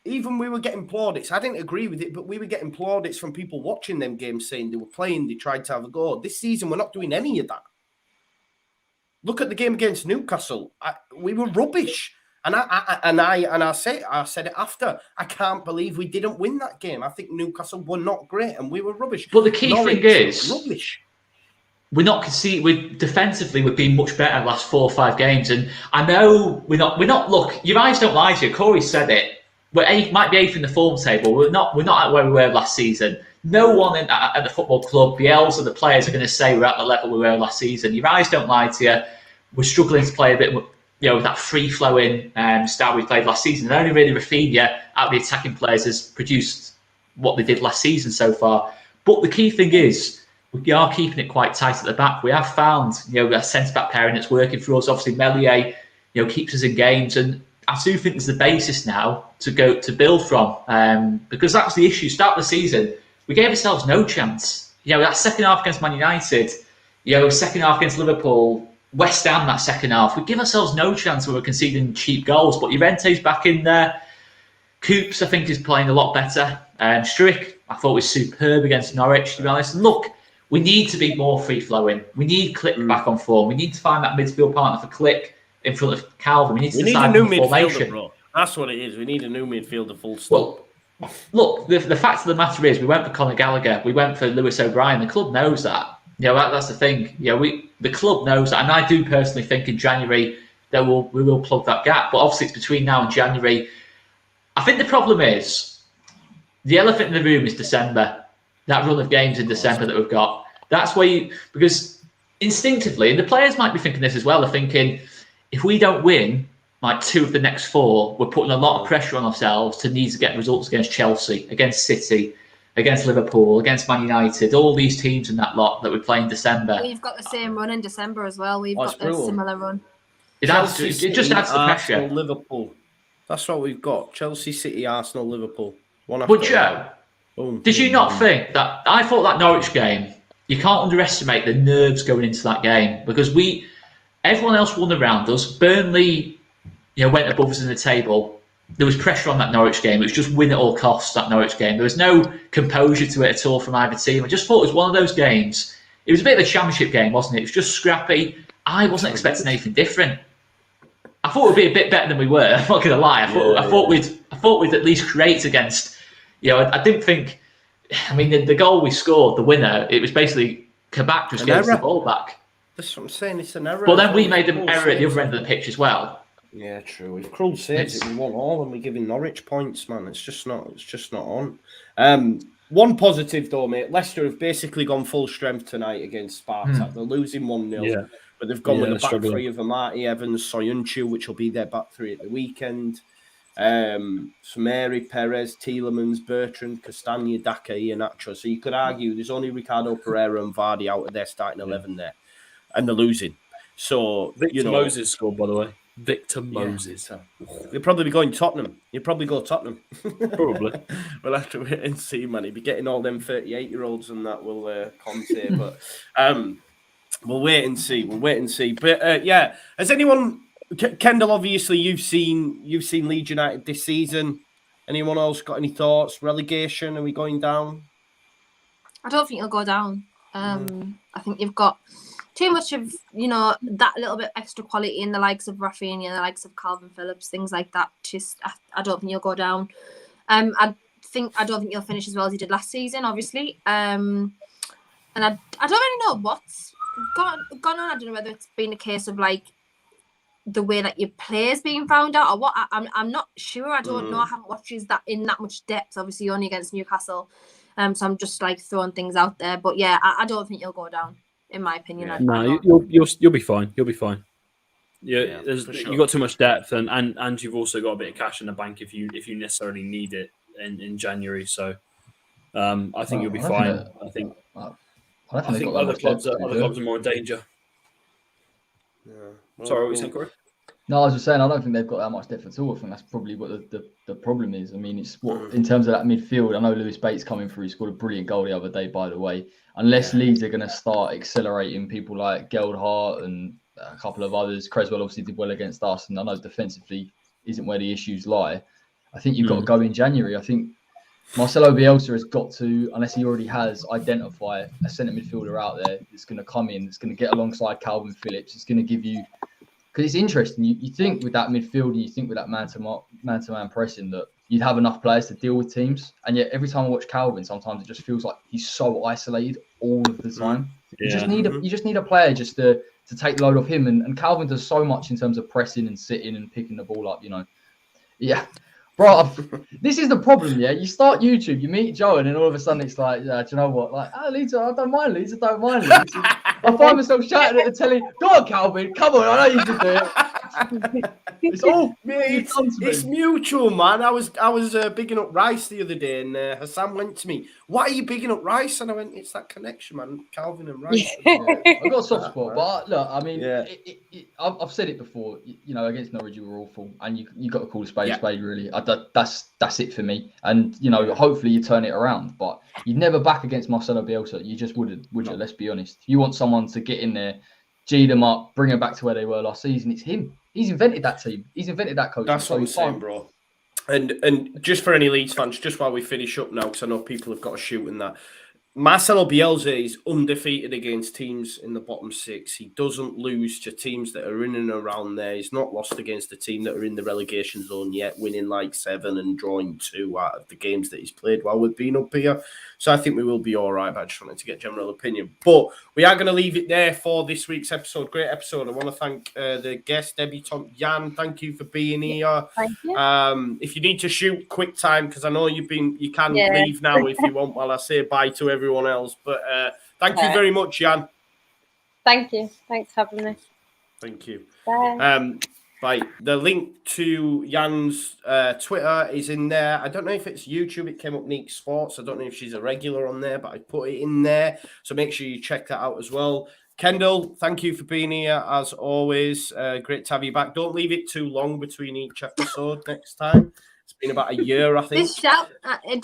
even we were getting plaudits. I didn't agree with it, but we were getting plaudits from people watching them games saying they were playing, they tried to have a go. This season, we're not doing any of that. Look at the game against Newcastle. We were rubbish. And I said it after. I can't believe we didn't win that game. I think Newcastle were not great and we were rubbish. But the key thing is, rubbish. We're not conceding. Defensively, we've been much better the last 4 or 5 games. And I know we're not. Look, your eyes don't lie to you. Corey said it. Might be 8th in the form table. We're not at where we were last season. No one at the football club, Bielsa, the players are going to say we're at the level we were last season. Your eyes don't lie to you. We're struggling to play a bit, with that free-flowing style we played last season. And only really Rafinha out of the attacking players has produced what they did last season so far. But the key thing is, we are keeping it quite tight at the back. We have found, a centre-back pairing that's working for us. Obviously, Meslier, keeps us in games, and I do think there's the basis now to build from, because that was the issue. Start of the season, we gave ourselves no chance. That second half against Man United, second half against Liverpool, West Ham, that second half, we give ourselves no chance when we're conceding cheap goals. But Llorente's back in there. Coops, I think, is playing a lot better. Strick, I thought, was superb against Norwich, to be honest. And look, we need to be more free-flowing. We need Click back on form. We need to find that midfield partner for Click. in front of Calvin. We need to We need decide a new on the midfielder, formation. bro. That's what it is. We need a new midfielder, full stop. Well, look, the fact of the matter is, we went for Conor Gallagher, we went for Lewis O'Brien. The club knows that. That's the thing. The club knows that, and I do personally think in January we will plug that gap. But obviously, it's between now and January. I think the problem is the elephant in the room is December. That run of games in December that we've got. That's where because instinctively, and the players might be thinking this as well. They're thinking, if we don't win like 2 of the next 4, we're putting a lot of pressure on ourselves to need to get results against Chelsea, against City, against Liverpool, against Man United, all these teams in that lot that we play in December. We've got the same run in December as well. We've got a similar run. It just adds to the pressure. Arsenal, Liverpool. That's what we've got. Chelsea, City, Arsenal, Liverpool. But Joe, did you not think that? I thought that Norwich game, you can't underestimate the nerves going into that game because everyone else won around us. Burnley, went above us in the table. There was pressure on that Norwich game. It was just win at all costs, that Norwich game. There was no composure to it at all from either team. I just thought it was one of those games. It was a bit of a championship game, wasn't it? It was just scrappy. I wasn't expecting anything different. I thought we'd be a bit better than we were. I'm not going to lie. I thought we'd at least create against. I didn't think. I mean, the goal we scored, the winner, it was basically Kabak just gave us the ball back. That's what I'm saying. It's an error. But then we made an error at the other end of the pitch as well. Yeah, true. If Krul saves it, we won all, and we're giving Norwich points, man. It's just not on. One positive though, mate. Leicester have basically gone full strength tonight against Spartak. They're losing 1-0, but they've gone with the back three of Amati, Evans, Soyuncu, which will be their back three at the weekend. Samari, Perez, Tielemans, Bertrand, Castagna, Daka, Iheanacho. So you could argue there's only Ricardo Pereira and Vardy out of their starting 11 there, and they're losing. So Victor Moses scored, by the way. Victor Moses. You'll probably be going Tottenham. You'll probably go Tottenham. Probably. We'll have to wait and see, man. He'll be getting all them 38-year-olds and that will Conte. But we'll wait and see. But has anyone... Kendall, obviously, you've seen Leeds United this season. Anyone else got any thoughts? Relegation? Are we going down? I don't think you'll go down. I think you've got too much of that little bit extra quality in the likes of Rafinha and the likes of Calvin Phillips, things like that. I don't think you'll go down. I don't think you'll finish as well as you did last season, obviously. And I don't really know what's gone on. I don't know whether it's been a case of like the way that your players being found out or what. I'm not sure. I don't know. I haven't watched that in that much depth. Obviously, only against Newcastle. So I'm just like throwing things out there. But yeah, I don't think you'll go down. In my opinion, no, you'll be fine. You'll be fine. Yeah, sure. You've got too much depth, and you've also got a bit of cash in the bank if you necessarily need it in January. So, I think you'll be fine. I think other clubs are more in danger. Yeah. Sorry, what were you saying, Corey? No, I was just saying I don't think they've got that much depth at all. I think that's probably what the problem is. I mean, it's what in terms of that midfield. I know Lewis Bates coming through. He scored a brilliant goal the other day, by the way. Unless Leeds are going to start accelerating people like Geldhart and a couple of others. Creswell obviously did well against us, and I know defensively isn't where the issues lie. I think you've got to go in January. I think Marcelo Bielsa has got to, unless he already has, identify a centre midfielder out there that's going to come in, that's going to get alongside Calvin Phillips. It's going to give you, because it's interesting. You think with that midfield, and you think with that man-to-man pressing that you'd have enough players to deal with teams, and yet every time I watch Calvin, sometimes it just feels like he's so isolated all of the time. You just need a player just to take the load off him, and Calvin does so much in terms of pressing and sitting and picking the ball up. Bro, this is the problem, yeah? You start YouTube, you meet Joe, and then all of a sudden it's like, do you know what? Like, Leeds, I don't mind Leeds. I find myself shouting at the telly, go on, Calvin, come on, I know you can do it. It's all it's mutual, man. I was bigging up Rice the other day, and Hassan went to me, "Why are you bigging up Rice?" And I went, "It's that connection, man. Calvin and Rice." I've got a soft spot, but look, I mean, I've said it before. Against Norwich, you were awful, and you got to call a spade a spade. Really, that's it for me. And hopefully you turn it around. But you'd never back against Marcelo Bielsa. You just wouldn't, would you? Let's be honest. You want someone to get in there, G them up, bring them back to where they were last season. It's him. He's invented that team. He's invented that coach. That's what I'm saying, bro. And just for any Leeds fans, just while we finish up now, because I know people have got to shoot in that. Marcelo Bielsa is undefeated against teams in the bottom 6. He doesn't lose to teams that are in and around there. He's not lost against a team that are in the relegation zone yet, winning like 7 and drawing 2 out of the games that he's played while we've been up here. So I think we will be all right, but I just wanted to get general opinion. But we are going to leave it there for this week's episode. Great episode. I want to thank the guest, debutant Jan. Thank you for being here. Thank you. If you need to shoot, quick time, because I know you can leave now if you want while I say bye to everyone else. But thank you very much, Jan. Thank you. Thanks for having me. Thank you. Bye. Right, the link to Jan's Twitter is in there. I don't know if it's YouTube. It came up Neek Sports. I don't know if she's a regular on there, but I put it in there. So make sure you check that out as well. Kendall, thank you for being here as always. Great to have you back. Don't leave it too long between each episode next time. It's been about a year, I think.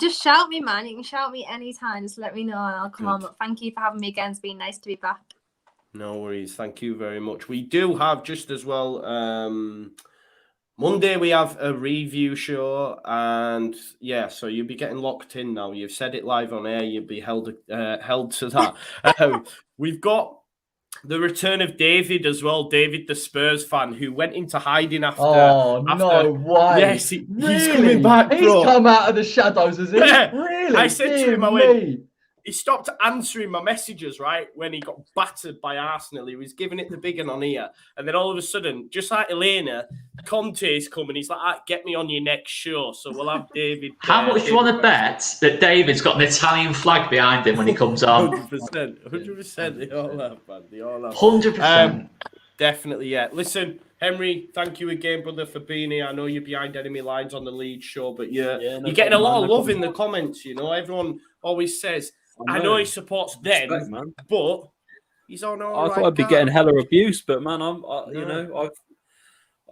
Just shout me, man. You can shout me anytime. Just let me know and I'll come on. But thank you for having me again. It's been nice to be back. No worries. Thank you very much. We do have just as well, Monday we have a review show, and yeah, so you'll be getting locked in now. You've said it live on air. You'll be held to that. We've got the return of David as well. David, the Spurs fan, who went into hiding after. No way! Yes, he's coming back, bro. He's come out of the shadows, has he? Yeah. Really? I said to him, he stopped answering my messages, right, when he got battered by Arsenal. He was giving it the big one on here. And then all of a sudden, just like Elena, Conte's coming. He's like, get me on your next show. So we'll have David. How much do you want to bet that David's got an Italian flag behind him when he comes on? 100%. 100%. They all have, man. They all have. 100%. Definitely, yeah. Listen, Henry, thank you again, brother, for being here. I know you're behind enemy lines on the Leeds show, but you're getting a lot of love in the comments, you know. Everyone always says, I know he supports them, but he's on all right. I thought I'd be getting hella abuse, but man,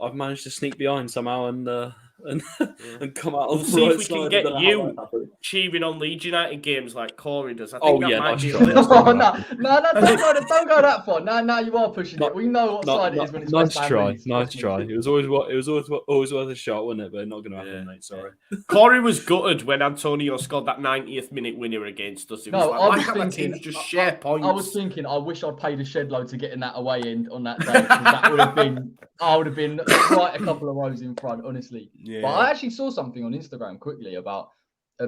I've managed to sneak behind somehow and come out. We'll see if we can get you cheering on Leeds United games like Corey does. I think that might be a little no, don't go that far. No, you are pushing it. We know what side it is when it's nice try. It was always worth a shot, wasn't it? But not going to happen, mate. Sorry. Corey was gutted when Antonio scored that 90th minute winner against us. It was why can't the teams just share points? I was thinking, I wish I'd paid a shed load to get in that away end on that day. That would have been, I would have been right a couple of rows in front, honestly. Yeah. But I actually saw something on Instagram quickly about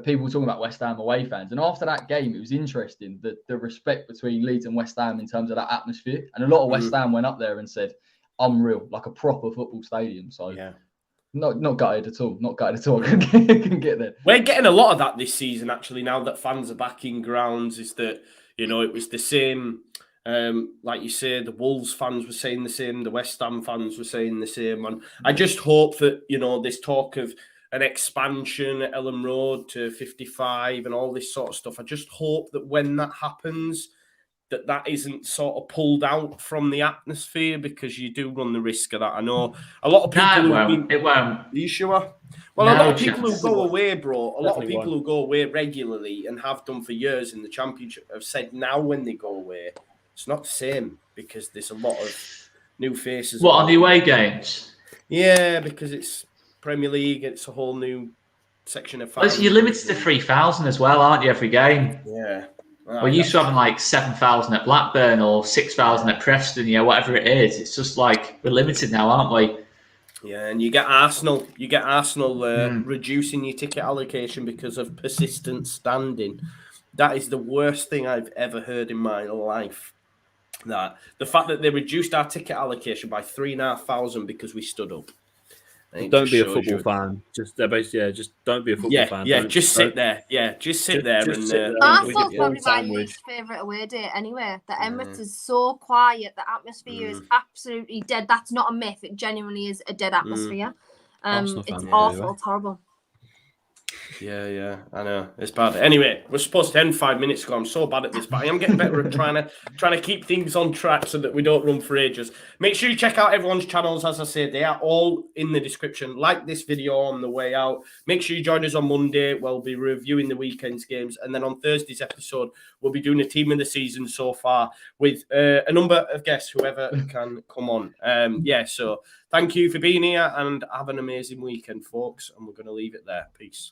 people talking about West Ham away fans. And after that game, it was interesting the respect between Leeds and West Ham in terms of that atmosphere. And a lot of West Ham went up there and said, unreal, like a proper football stadium. So yeah. Not gutted at all. Not gutted at all. Can get there. We're getting a lot of that this season, actually, now that fans are back in grounds, is that, you know, it was the same. Like you say, the Wolves fans were saying the same, the West Ham fans were saying the same, and I just hope that, you know, this talk of an expansion at Ellen Road to 55 and all this sort of stuff, I just hope that when that happens, that isn't sort of pulled out from the atmosphere, because you do run the risk of that. I know a lot of people it won't. Are you sure? Well, a lot of people who go away, bro, a lot of people who go away regularly and have done for years in the Championship have said now when they go away, it's not the same, because there's a lot of new faces. What, on the away games? Yeah, because it's Premier League, it's a whole new section of fans. Well, you're limited to 3,000 as well, aren't you, every game? Yeah. We're used to having like 7,000 at Blackburn or 6,000 at Preston, yeah, whatever it is. It's just like we're limited now, aren't we? Yeah, and you get Arsenal reducing your ticket allocation because of persistent standing. That is the worst thing I've ever heard in my life. That the fact that they reduced our ticket allocation by 3,500 because we stood up. Don't be a football fan. Just don't be a football fan. Yeah, just sit there. Yeah, just sit there. Arsenal's probably my least favourite away day anyway. The Emirates is so quiet. The atmosphere is absolutely dead. That's not a myth. It genuinely is a dead atmosphere. It's awful. It's horrible. Yeah, I know. It's bad. Anyway, we're supposed to end 5 minutes ago. I'm so bad at this, but I am getting better at trying to keep things on track so that we don't run for ages. Make sure you check out everyone's channels. As I said, they are all in the description. Like this video on the way out. Make sure you join us on Monday. We'll be reviewing the weekend's games. And then on Thursday's episode, we'll be doing a team of the season so far with a number of guests, whoever can come on. So thank you for being here and have an amazing weekend, folks. And we're going to leave it there. Peace.